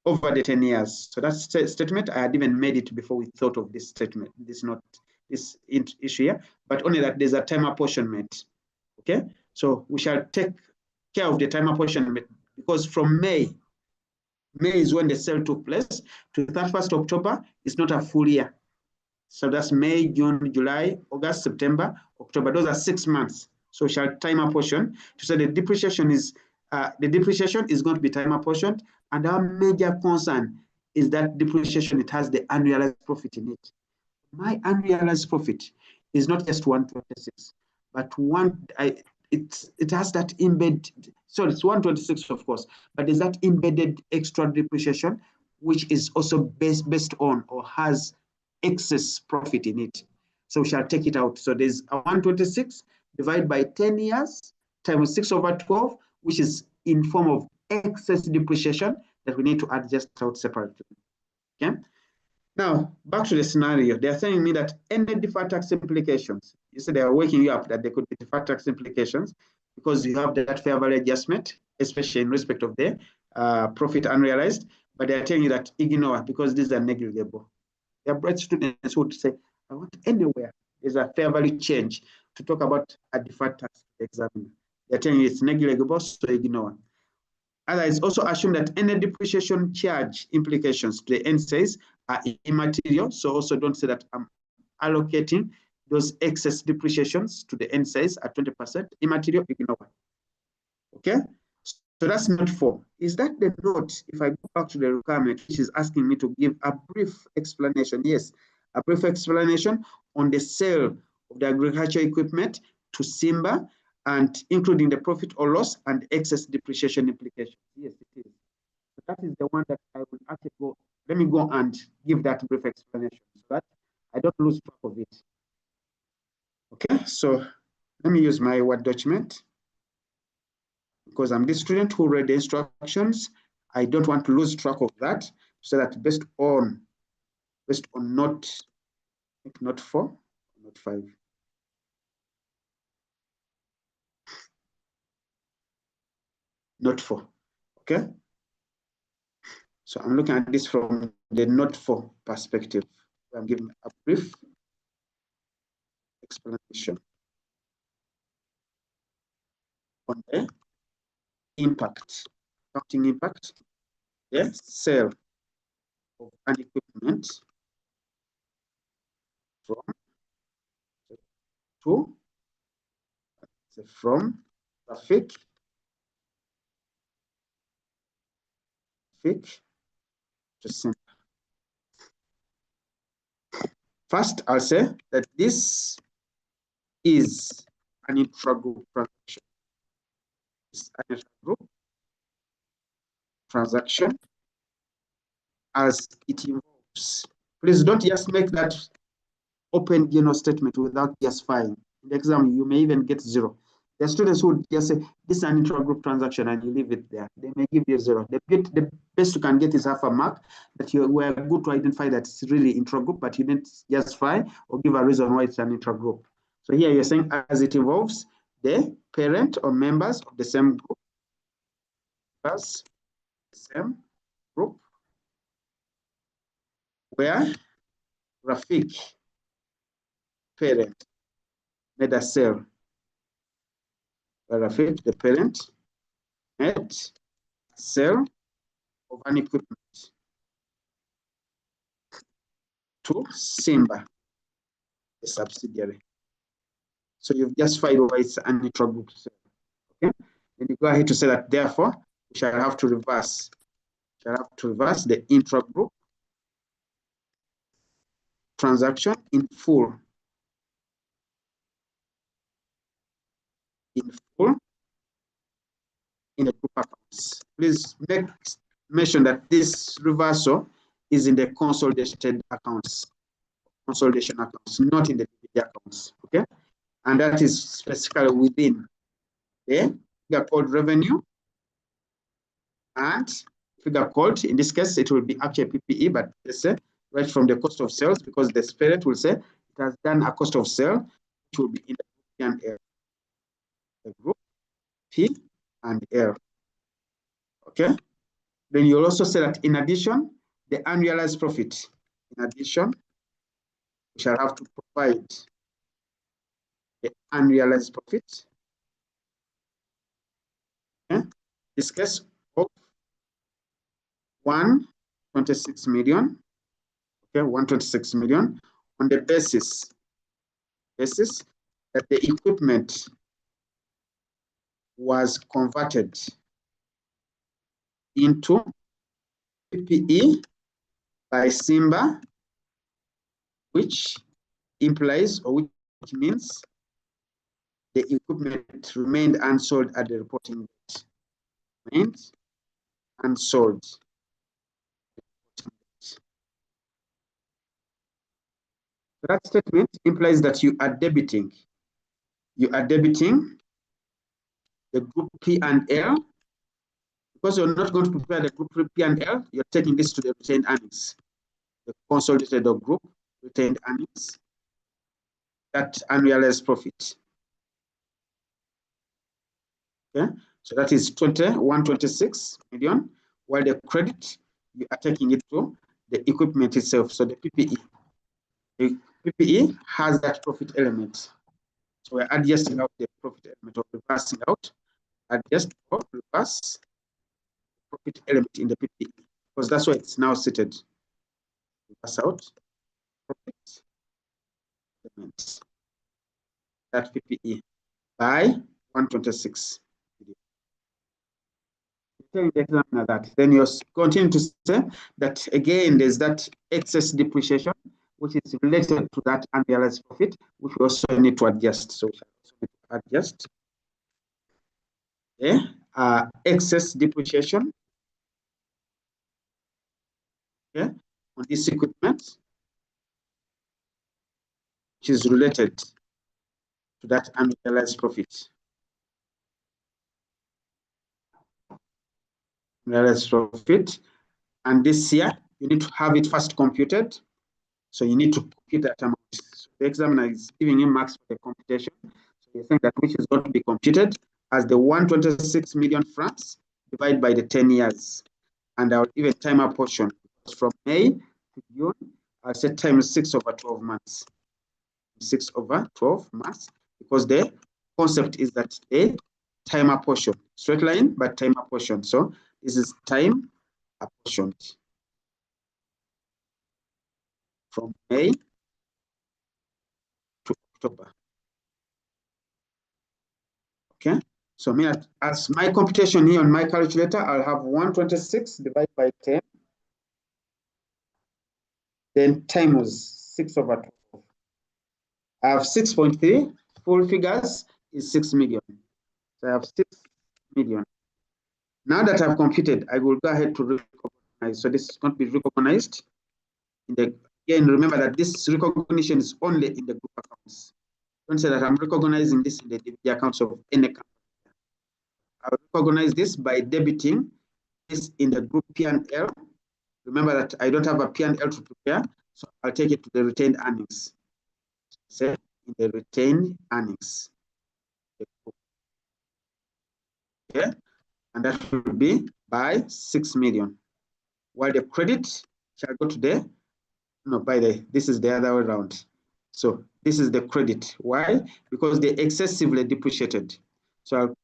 over the 10 years. So that's statement. I had even made it before we thought of this statement, this issue here, but only that there's a time apportionment. Okay, so we shall take care of the time apportionment because from May is when the sale took place, to 31st October is not a full year. So that's May, June, July, August, September, October. Those are 6 months. So we shall time apportion to say the depreciation is going to be time apportioned, and our major concern is that depreciation, it has the unrealized profit in it. My unrealized profit is not just 126, but it has that embedded, sorry, it's 126 of course, but there's that embedded extra depreciation, which is also based on or has excess profit in it. So we shall take it out. So there's a 126 divided by 10 years times 6 over 12, which is in form of excess depreciation that we need to adjust out separately. Okay. Now, back to the scenario. They are telling me that any deferred tax implications, you said they are waking you up that there could be deferred tax implications because you have that fair value adjustment, especially in respect of the profit unrealized, but they are telling you that ignore because these are negligible. There are bright students who would say, I want anywhere there's a fair value change to talk about a deferred tax examiner. They're telling you it's negligible, so ignore. Others also assume that any depreciation charge implications to the end size are immaterial. So also don't say that I'm allocating those excess depreciations to the end size at 20%. Immaterial, ignore. Okay? So that's note 4. Is that the note, if I go back to the requirement, which is asking me to give a brief explanation? Yes, a brief explanation on the sale of the agricultural equipment to Simba, and including the profit or loss and excess depreciation implications. Yes, it is. So that is the one that I will actually go. Let me go and give that brief explanation so that I don't lose track of it. Okay, so let me use my Word document. Because I'm the student who read the instructions, I don't want to lose track of that. So that based on note 4, note 5. Note 4. Okay. So I'm looking at this from the note 4 perspective. I'm giving a brief explanation on the impact, accounting impact, the sale of an equipment from traffic to Simba. First, I'll say that this is an intragroup transaction. It's an intragroup transaction as it involves. Please don't just make that open general statement without justifying. In the exam, you may even get 0. The students would just say, this is an intragroup transaction, and you leave it there. They may give you 0. The best you can get is half a mark, that you were good to identify that it's really intragroup, but you didn't justify or give a reason why it's an intragroup. So here you're saying as it involves the parent or members of the same group, as the same group, where Rafik parent made a sale. Where Rafik, the parent, made a sale of an equipment to Simba, the subsidiary. So you've justified why it's an intragroup sale. Okay? Then you go ahead to say that therefore we shall have to reverse. The intragroup transaction in full. In the group accounts. Please make mention that this reversal is in the consolidated accounts, consolidation accounts, not in the accounts. Okay, and that is specifically within the figure called revenue and figure called, in this case, it will be actually PPE, but let's say right from the cost of sales, because the spirit will say it has done a cost of sale, which will be in the P and L. The group P and L. Okay. Then you'll also say that in addition, the unrealized profit. In addition, we shall have to provide the unrealized profit. Okay. This case of 126 million. Okay, 126 million on the basis that the equipment was converted into PPE by Simba, which implies or which means the equipment remained unsold at the reporting date. Remained unsold. So that statement implies that you are debiting the group P and L, because you're not going to prepare the group P and L, you're taking this to the retained earnings. the consolidated or group retained earnings, that unrealized profit. Okay, so that is 126 million, while the credit, you are taking it to the equipment itself, so the PPE. The PPE has that profit element. So we're adjusting out the profit element or reversing out, adjust or reverse profit element in the PPE, because that's why it's now seated. Reverse out profit element, that PPE by 126. Telling the examiner that, then you continue to say that again, there's that excess depreciation, which is related to that unrealized profit, which we also need to adjust. So we shall also need to adjust. Okay, excess depreciation. Okay, on this equipment, which is related to that unrealized profit. Unrealized profit, and this year you need to have it first computed. So you need to compute that amount. So the examiner is giving him marks for the computation. So you think that which is going to be computed as the 126 million francs divided by the 10 years. And I'll give a timer portion. From May to June, I'll say times 6 over 12 months. 6 over 12 months, because the concept is that a timer portion, straight line, but timer portion. So this is time apportioned from May to October. Okay, so me as my computation here on my calculator, I'll have 126 divided by 10, then times 6 over 12. I have 6.3, full figures is 6 million. So I have 6 million. Now that I've computed, I will go ahead to recognize. So this is going to be recognized in the, again, remember that this recognition is only in the group accounts. Don't say that I'm recognizing this in the accounts of any company. I'll recognize this by debiting this in the group P&L. Remember that I don't have a P&L to prepare, so I'll take it to the retained earnings. Say in the retained earnings. Okay, and that will be by 6 million. While the credit shall go to the, no, by the, this is the other way around. So this is the credit. Why? Because they excessively depreciated. So I'll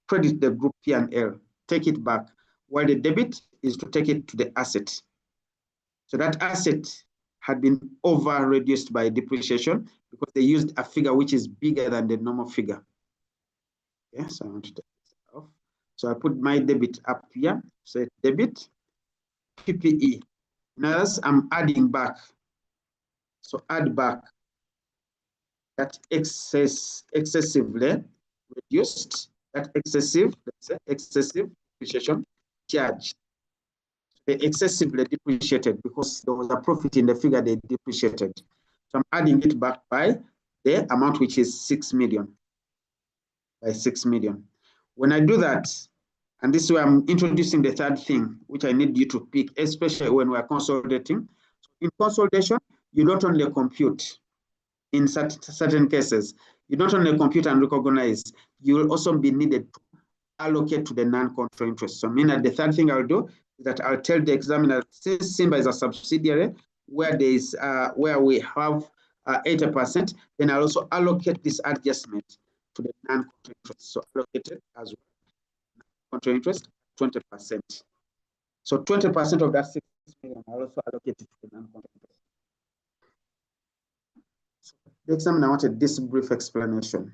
credit the group P&L, take it back, while the debit is to take it to the asset. So that asset had been over reduced by depreciation because they used a figure which is bigger than the normal figure. Yeah, so I want to take this off. So I put my debit up here, so debit, PPE. In other words, I'm adding back. So add back that excessively reduced, that excessive, let's say excessive depreciation charge. They excessively depreciated because there was a profit in the figure they depreciated. So I'm adding it back by the amount which is 6 million, by 6 million. When I do that, and this is where I'm introducing the third thing, which I need you to pick, especially when we're consolidating. In consolidation, you don't only compute. In certain cases, you not only compute and recognize, you will also be needed to allocate to the non-controlling interest. So meaning that the third thing I'll do is that I'll tell the examiner, since Simba is a subsidiary where there is where we have 80%, then I'll also allocate this adjustment to the non-controlling interest. So allocated as well, controlling interest 20%. So 20% of that 6 million I'll also allocate it to the non-controlling interest. The examiner wanted this brief explanation.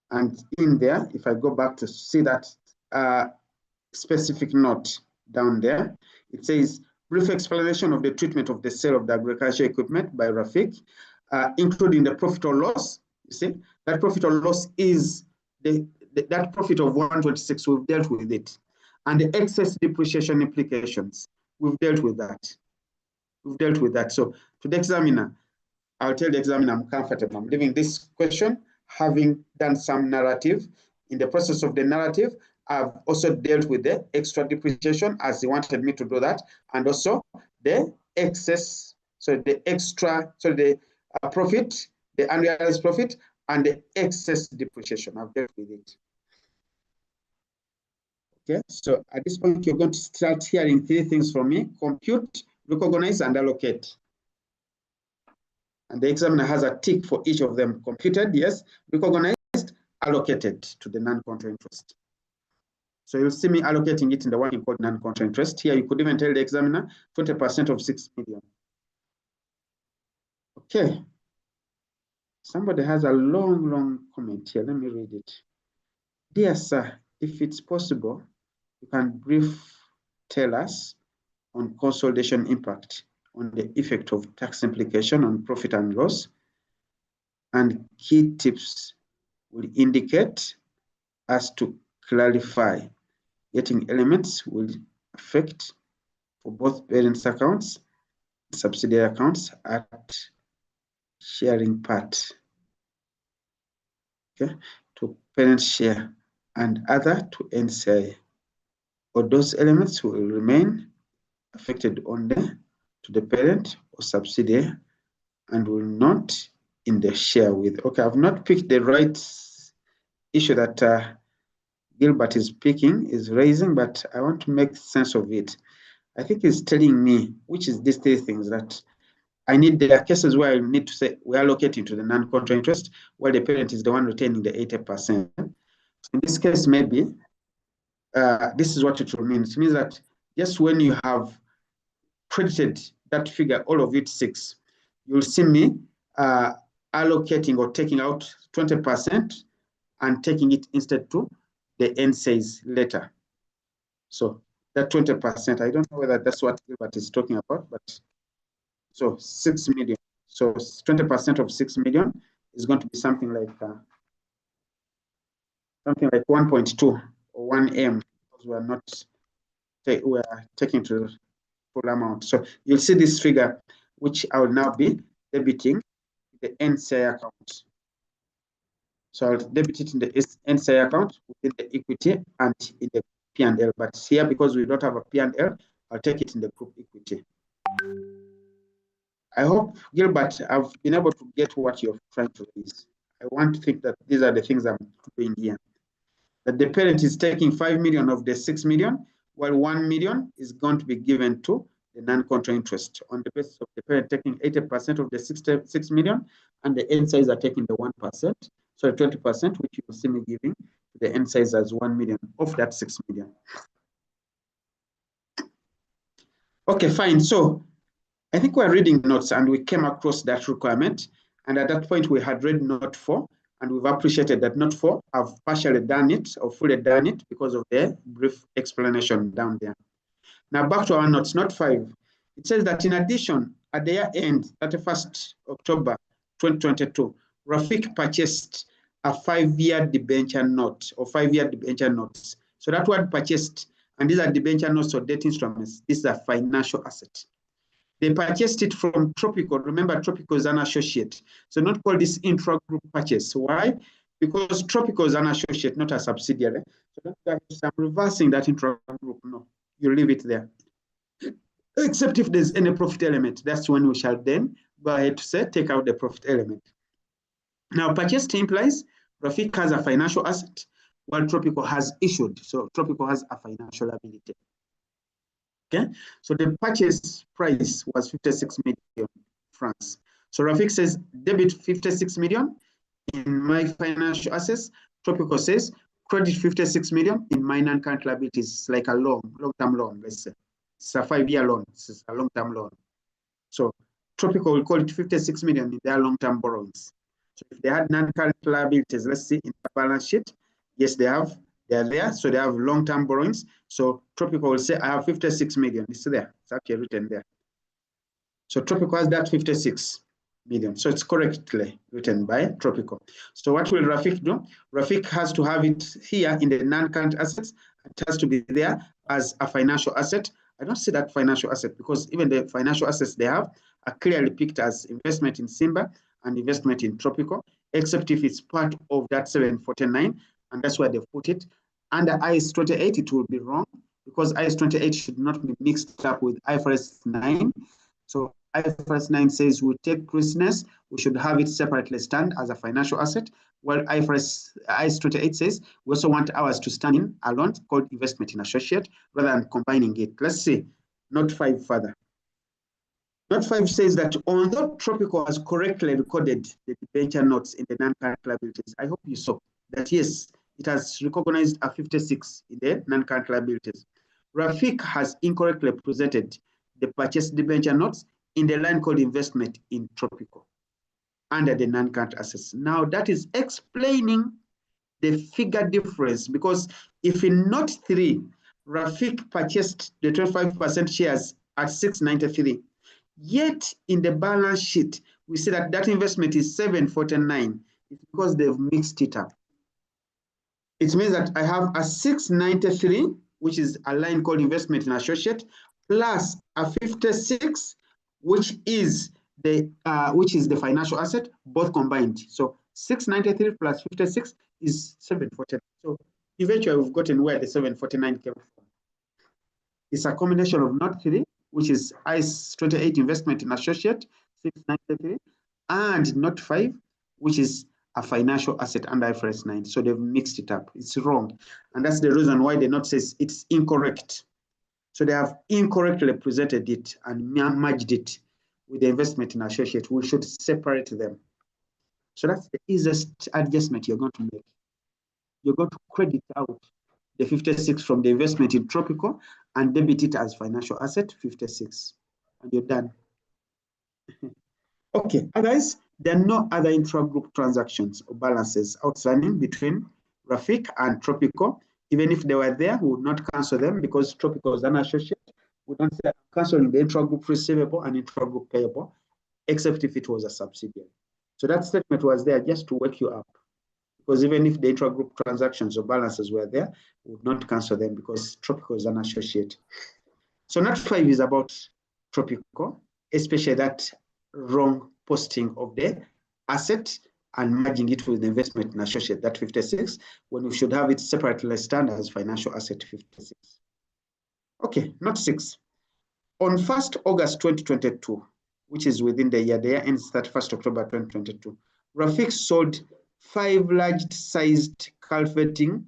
And in there, if I go back to see that specific note down there, it says, brief explanation of the treatment of the sale of the agricultural equipment by Rafik, including the profit or loss. You see, that profit or loss is that profit of 126, we've dealt with it. And the excess depreciation implications, we've dealt with that. We've dealt with that. So to the examiner, I'll tell the examiner I'm comfortable. I'm leaving this question, having done some narrative. In the process of the narrative, I've also dealt with the extra depreciation as he wanted me to do that, and also the excess So the extra, so the profit, the unrealized profit, and the excess depreciation. I've dealt with it. Okay, so at this point, you're going to start hearing three things from me: compute, recognize, and allocate. And the examiner has a tick for each of them: computed, yes; recognized, allocated to the non-control interest. So you'll see me allocating it in the one called non-control interest. Here, you could even tell the examiner 20% of 6 million. Okay. Somebody has a long comment here. Let me read it. Dear sir, if it's possible, you can brief tell us on consolidation impact on the effect of tax implication on profit and loss, and key tips will indicate as to clarify getting elements will affect for both parents accounts, subsidiary accounts at sharing part. Okay, to parent share and other to NCI. Or those elements will remain affected only to the parent or subsidiary and will not in the share with. Okay, I've not picked the right issue that Gilbert is raising, but I want to make sense of it. I think he's telling me, which is these three things that I need. There are cases where I need to say we are allocating to the non-control interest, while the parent is the one retaining the 80%. In this case, maybe this is what it will mean. It means that just when you have credited that figure, all of it 6, you'll see me allocating or taking out 20% and taking it instead to the NCIs later. So that 20%, I don't know whether that's what Gilbert is talking about, but so 6 million. So 20% of 6 million is going to be something like 1.2 or 1M, because we are taking to the full amount. So you'll see this figure, which I will now be debiting the NCI account. So I'll debit it in the NCI account within the equity and in the P&L. But here, because we don't have a P&L, I'll take it in the group equity. I hope, Gilbert, I've been able to get what you're trying to raise. I want to think that these are the things I'm doing here. That the parent is taking 5 million of the 6 million, while 1 million is going to be given to the non-control interest on the basis of the parent taking 80% of the 6 million, and the NCIs are taking the 1%, so 20%, which you will see me giving to the NCIs as 1 million of that 6 million. Okay, fine. So I think we're reading notes and we came across that requirement. And at that point, we had read note 4, and we've appreciated that note 4. I've partially done it or fully done it because of the brief explanation down there. Now back to our notes, note 5. It says that in addition, at the year end, 31st October 2022, Rafik purchased a 5-year debenture note or 5-year debenture notes. So that word purchased, and these are debenture notes or debt instruments. This is a financial asset. They purchased it from Tropical. Remember, Tropical is an associate. So not call this intra-group purchase. Why? Because Tropical is an associate, not a subsidiary. So I'm reversing that intra-group. No, you leave it there. Except if there's any profit element. That's when we shall then go ahead to say, take out the profit element. Now, purchased implies Rafik has a financial asset, while Tropical has issued. So Tropical has a financial liability. Okay, so the purchase price was 56 million francs. So Rafik says, debit 56 million in my financial assets. Tropical says, credit 56 million in my non-current liabilities. It's like a long-term loan, let's say. It's a 5-year loan. It's a long-term loan. So Tropical will call it 56 million in their long-term borrowings. So if they had non-current liabilities, let's see in the balance sheet, yes, they are there. So they have long-term borrowings. So Tropical will say, I have 56 million. It's there. It's actually written there. So Tropical has that 56 million. So it's correctly written by Tropical. So what will Rafik do? Rafik has to have it here in the non-current assets. It has to be there as a financial asset. I don't see that financial asset because even the financial assets they have are clearly picked as investment in Simba and investment in Tropical, except if it's part of that 749, and that's where they've put it. Under IAS 28, it will be wrong because IAS 28 should not be mixed up with IFRS 9. So IFRS 9 says we take precedence, we should have it separately stand as a financial asset, while IS 28 says we also want ours to stand in alone, called investment in associate, rather than combining it. Let's see Note 5 further. Note 5 says that although Tropical has correctly recorded the debenture notes in the non-current liabilities, I hope you saw that, yes, it has recognized a 56 in the non-current liabilities. Rafik has incorrectly presented the purchased debenture notes in the line called investment in Tropical under the non-current assets. Now that is explaining the figure difference, because if in Note 3, Rafik purchased the 25% shares at 693, yet in the balance sheet, we see that that investment is 749. It's because they've mixed it up. It means that I have a 693, which is a line called investment in associate, plus a 56, which is the financial asset, both combined. So 693 plus 56 is 749. So eventually we've gotten where the 749 came from. It's a combination of Note 3, which is IS 28 investment in associate, 693, and Note 5, which is a financial asset under IFRS 9. So they've mixed it up. It's wrong. And that's the reason why the note says it's incorrect. So they have incorrectly presented it and merged it with the investment in associate. We should separate them. So that's the easiest adjustment you're going to make. You're going to credit out the 56 from the investment in Tropical and debit it as financial asset, 56. And you're done. Okay, otherwise, there are no other intra-group transactions or balances outstanding between Rafik and Tropical. Even if they were there, we would not cancel them because Tropical is an associate. We don't say canceling the intra-group receivable and intra-group payable, except if it was a subsidiary. So that statement was there just to wake you up. Because even if the intra-group transactions or balances were there, we would not cancel them because Tropical is an associate. So Note 5 is about Tropical, especially that wrong posting of the asset and merging it with the investment in associate, that 56, when we should have it separately stand as financial asset 56. Okay, Note 6. On 1st August 2022, which is within the year, the year ends 31st October 2022, Rafik sold 5 large-sized cultivating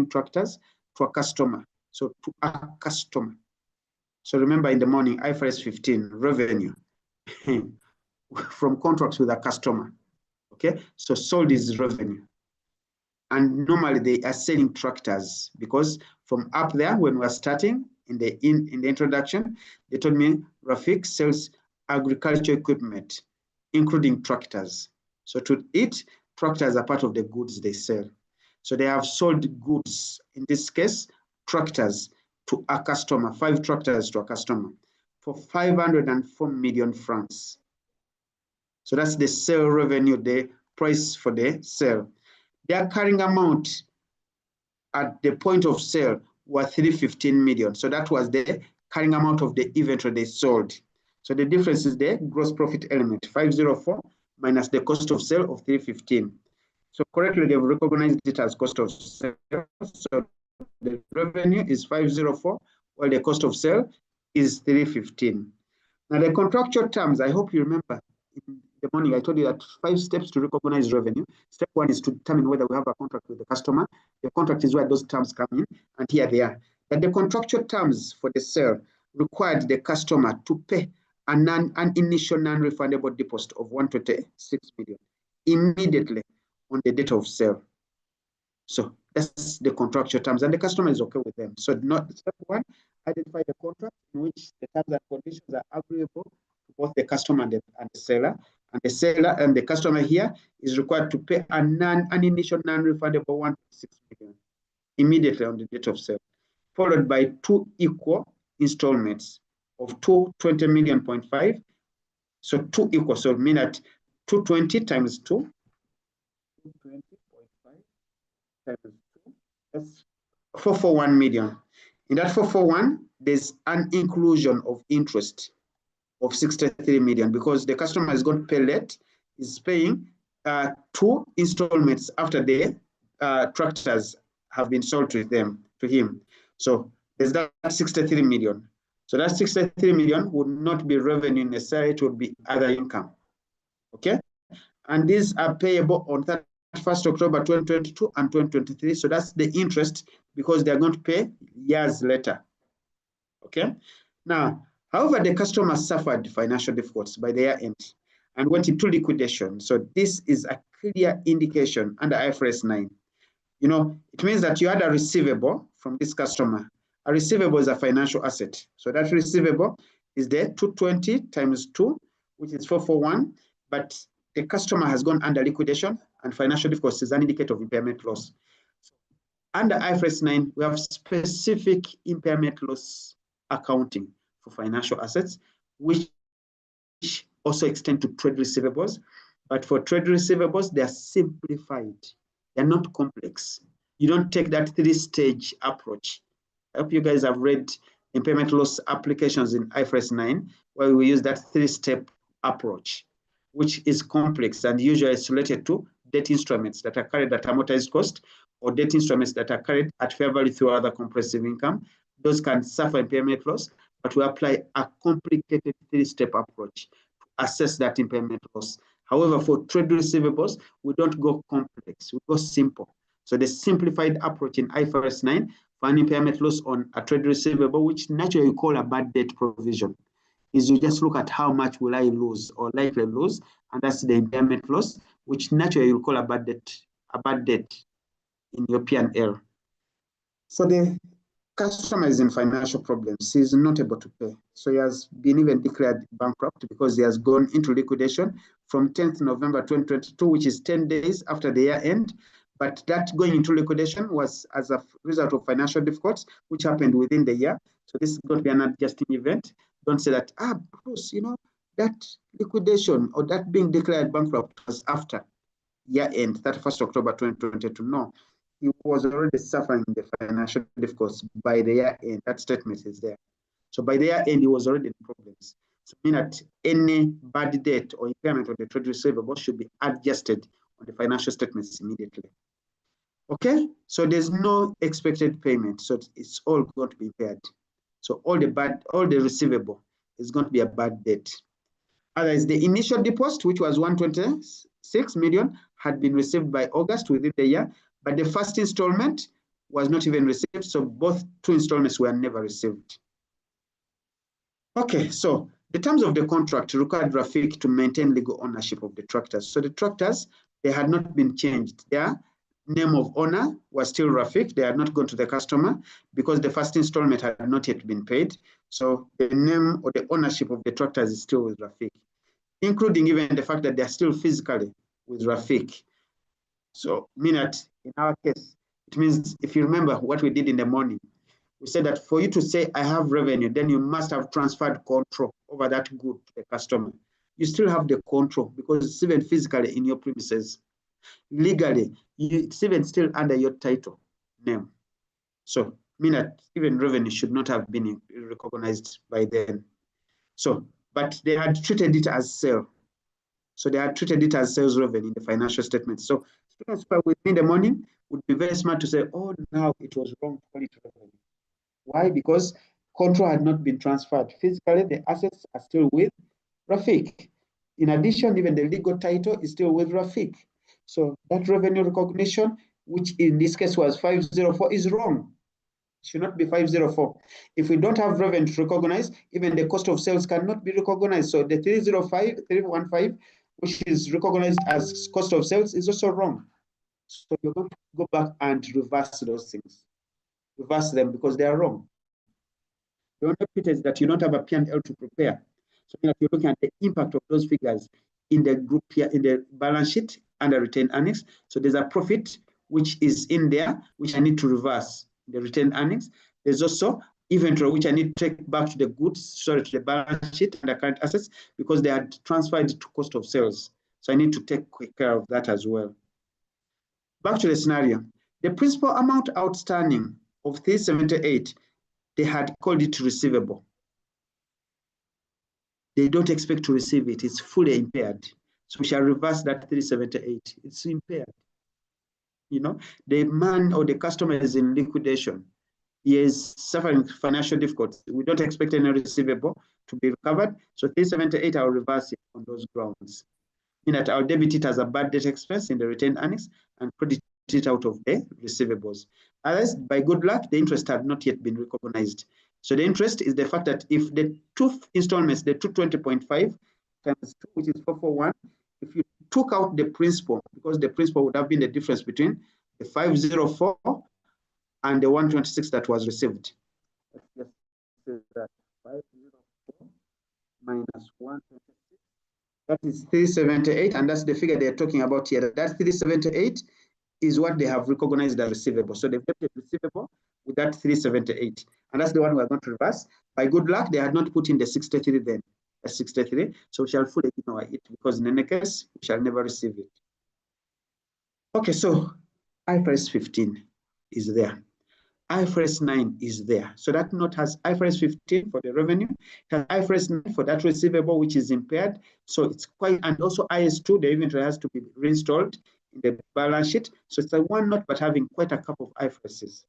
tractors to a customer. So to a customer. So remember in the morning, IFRS 15, revenue from contracts with a customer. Okay, so sold is revenue. And normally they are selling tractors because from up there, when we're starting in the introduction, they told me Rafik sells agricultural equipment, including tractors. So to it, tractors are part of the goods they sell. So they have sold goods, in this case, tractors to a customer, 5 tractors to a customer for 504 million francs. So that's the sale revenue, the price for the sale. Their carrying amount at the point of sale was 315 million. So that was the carrying amount of the inventory they sold. So the difference is the gross profit element, 504 minus the cost of sale of 315. So correctly, they've recognized it as cost of sale. So the revenue is 504, while the cost of sale is 315. Now the contractual terms, I hope you remember in the morning, I told you that 5 steps to recognize revenue. Step 1 is to determine whether we have a contract with the customer. The contract is where those terms come in, and here they are. That the contractual terms for the sale required the customer to pay an initial non-refundable deposit of 126 million immediately on the date of sale. So that's the contractual terms, and the customer is okay with them. So step 1, identify the contract in which the terms and conditions are agreeable to both the customer and the seller. And the seller and the customer here is required to pay an initial non-refundable 126 million immediately on the date of sale, followed by 2 equal installments of 220 million. So 2 equal, so mean that 220 times 2, 220.5 times 2, that's 441 million. In that 441, there's an inclusion of interest of 63 million because the customer is going to pay late, is paying 2 installments after the tractors have been sold to him. So there's that 63 million. So that 63 million would not be revenue necessarily, it would be other income. Okay? And these are payable on 31st October 2022 and 2023. So that's the interest because they're going to pay years later. Okay? Now, however, the customer suffered financial difficulties by the year end and went into liquidation. So this is a clear indication under IFRS 9. You know, it means that you had a receivable from this customer. A receivable is a financial asset. So that receivable is there, 220 times 2, which is 441. But the customer has gone under liquidation and financial difficulties is an indicator of impairment loss. Under IFRS 9, we have specific impairment loss accounting for financial assets, which also extend to trade receivables. But for trade receivables, they are simplified. They're not complex. You don't take that three-stage approach. I hope you guys have read impairment loss applications in IFRS 9, where we use that three-step approach, which is complex and usually it's related to debt instruments that are carried at amortized cost or debt instruments that are carried at fair value through other comprehensive income. Those can suffer impairment loss, but we apply a complicated three-step approach to assess that impairment loss. However, for trade receivables, we don't go complex, we go simple. So the simplified approach in IFRS 9 for an impairment loss on a trade receivable, which naturally you call a bad debt provision, is you just look at how much will I lose or likely lose, and that's the impairment loss, which naturally you call a bad debt in your P&L. So the customer is in financial problems. He is not able to pay. So he has been even declared bankrupt because he has gone into liquidation from 10th November 2022, which is 10 days after the year end. But that going into liquidation was as a result of financial difficulties, which happened within the year. So this is going to be an adjusting event. Don't say that, Bruce, you know, that liquidation or that being declared bankrupt was after year end, 31st October 2022. No. He was already suffering the financial difficulties by the year end. That statement is there. So by the year end, he was already in problems. So mean that any bad debt or impairment of the trade receivable should be adjusted on the financial statements immediately. Okay, so there's no expected payment. So it's all going to be impaired. So all the receivable is going to be a bad debt. Otherwise, the initial deposit, which was 126 million, had been received by August within the year, but the first installment was not even received, so both two installments were never received. Okay, so the terms of the contract required Rafik to maintain legal ownership of the tractors. So the tractors, they had not been changed. Their name of owner was still Rafik. They had not gone to the customer because the first installment had not yet been paid. So the name or the ownership of the tractors is still with Rafik, including even the fact that they're still physically with Rafik. So, mean that in our case, it means if you remember what we did in the morning, we said that for you to say I have revenue, then you must have transferred control over that good to the customer. You still have the control because it's even physically in your premises. Legally, it's even still under your title name. So, mean that even revenue should not have been recognized by then. So, but they had treated it as sale. So they had treated it as sales revenue in the financial statement. So students with me in the morning would be very smart to say, oh, now it was wrong to call it revenue. Why? Because control had not been transferred. Physically, the assets are still with Rafik. In addition, even the legal title is still with Rafik. So that revenue recognition, which in this case was 504, is wrong. It should not be 504. If we don't have revenue to recognize, even the cost of sales cannot be recognized. So the 315, which is recognized as cost of sales, is also wrong. So you're going to go back and reverse those things. Reverse them because they are wrong. The only pity is that you don't have a P&L to prepare. So you're looking at the impact of those figures in the group here, in the balance sheet and the retained earnings. So there's a profit which is in there, which I need to reverse the retained earnings. There's also inventory, which I need to take back to the goods, to the balance sheet and the current assets, because they had transferred to cost of sales. So I need to take quick care of that as well. Back to the scenario. The principal amount outstanding of 378, they had called it receivable. They don't expect to receive it. It's fully impaired. So we shall reverse that 378. It's impaired. You know, the man or the customer is in liquidation. he is suffering financial difficulties. We don't expect any receivable to be recovered. So 378, I'll reverse it on those grounds. In that I'll debit it as a bad debt expense in the retained earnings and credit it out of the receivables. Otherwise, by good luck, the interest had not yet been recognized. So the interest is the fact that if the two installments, the 220.5 times 2, which is 441, if you took out the principal, because the principal would have been the difference between the 504 and the 126 that was received. Let's just say that 504 minus 126, that is 378, and that's the figure they're talking about here. That 378 is what they have recognized as receivable. So they've kept it receivable with that 378, and that's the one we're going to reverse. By good luck, they had not put in the 63 then. That's 63, so we shall fully ignore it because in any case, we shall never receive it. Okay, so IFRS 15 is there. IFRS 9 is there. So that note has IFRS 15 for the revenue, it has IFRS 9 for that receivable which is impaired. So it's quite, and also IS2, the inventory has to be reinstalled in the balance sheet. So it's a one note, but having quite a couple of IFRSs.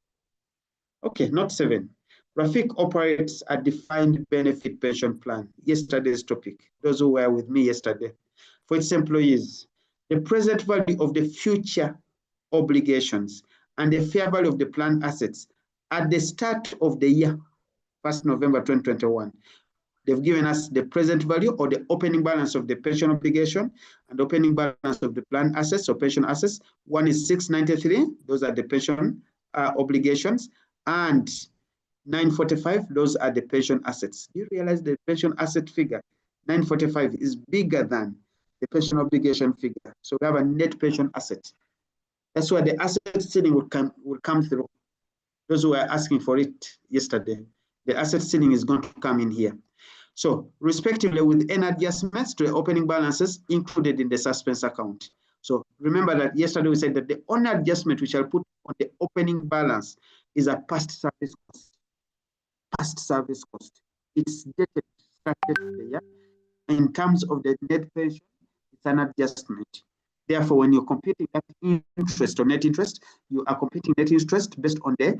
Okay, note 7. Rafik operates a defined benefit pension plan. Yesterday's topic, those who were with me yesterday. For its employees, the present value of the future obligations and the fair value of the plan assets at the start of the year, 1st November 2021. They've given us the present value or the opening balance of the pension obligation and the opening balance of the plan assets or pension assets. One is 693, those are the pension obligations, and 945, those are the pension assets. Do you realize the pension asset figure, 945, is bigger than the pension obligation figure? So we have a net pension asset. That's why the asset ceiling will come through. Those who were asking for it yesterday, the asset ceiling is going to come in here. So respectively with any adjustments to the opening balances included in the suspense account. So remember that yesterday we said that the only adjustment we shall put on the opening balance is a past service cost. Past service cost. It's dated started the year. In terms of the net pension, it's an adjustment. Therefore, when you're computing that interest or net interest, you are computing net interest based on the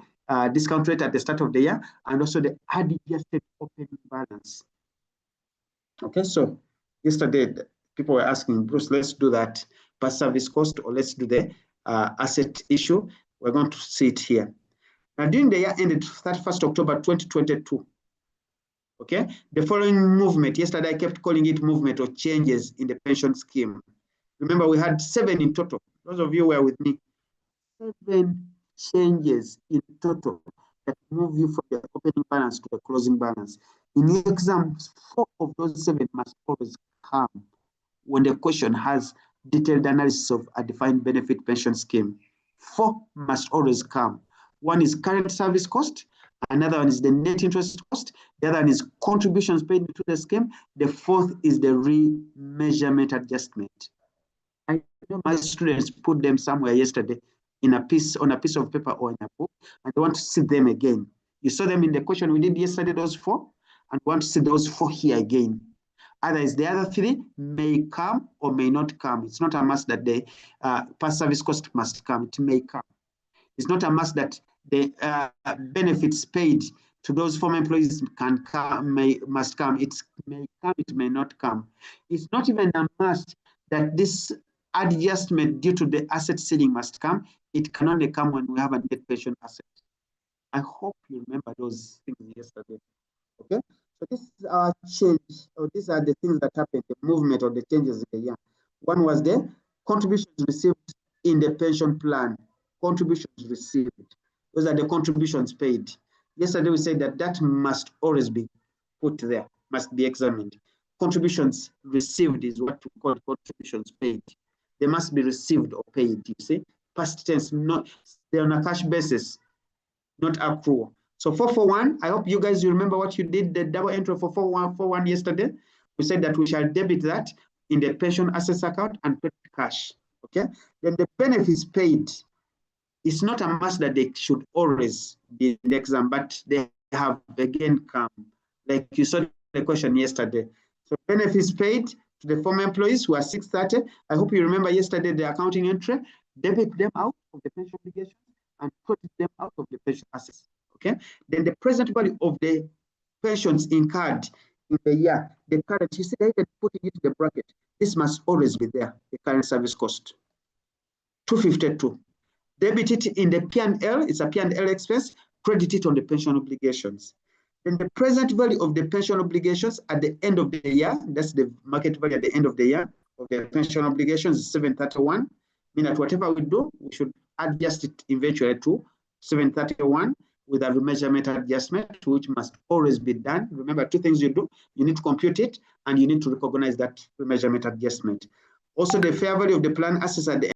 discount rate at the start of the year and also the adjusted opening balance. Okay, so yesterday people were asking, Bruce, let's do that past service cost or let's do the asset issue. We're going to see it here. Now, during the year ended 31st October 2022, okay, the following movement, yesterday I kept calling it movement or changes in the pension scheme. Remember, we had 7 in total. Those of you who were with me, 7 changes in total that move you from the opening balance to the closing balance. In the exam, 4 of those 7 must always come when the question has detailed analysis of a defined benefit pension scheme. 4 must always come. One is current service cost, another one is the net interest cost, the other one is contributions paid to the scheme, the 4th is the remeasurement adjustment. I know my students put them somewhere yesterday in on a piece of paper or in a book, and they want to see them again. You saw them in the question we did yesterday, those 4, and want to see those 4 here again. Otherwise, the other 3 may come or may not come. It's not a must that the past service cost must come. It may come. It's not a must that the benefits paid to those former employees must come. It may come, it may not come. It's not even a must that this adjustment due to the asset ceiling must come. It can only come when we have a net pension asset. I hope you remember those things yesterday. Okay, so this is our change, or these are the things that happened, the movement or the changes in the year. One was the contributions received in the pension plan. Contributions received. Those are the contributions paid. Yesterday we said that that must always be put there, must be examined. Contributions received is what we call contributions paid. They must be received or paid, you see. Past tense, not, they're on a cash basis, not accrual. So 441, I hope you guys remember what you did, the double entry for 4141 yesterday. We said that we shall debit that in the pension assets account and put cash, okay? Then the benefits paid, it's not a must that they should always be in the exam, but they have again come, like you saw the question yesterday. So benefits paid to the former employees who are 630. I hope you remember yesterday the accounting entry, debit them out of the pension obligation and put them out of the pension assets. Okay. Then the present value of the pensions incurred in the year, the current, you see, they even putting it in the bracket. This must always be there, the current service cost. 252. Debit it in the P&L, it's a P&L expense, credit it on the pension obligations. Then the present value of the pension obligations at the end of the year, that's the market value at the end of the year of the pension obligations is 731. Meaning that whatever we do, we should adjust it eventually to 731 with a remeasurement adjustment, which must always be done. Remember, two things you do: you need to compute it and you need to recognize that remeasurement adjustment. Also, the fair value of the plan assets at the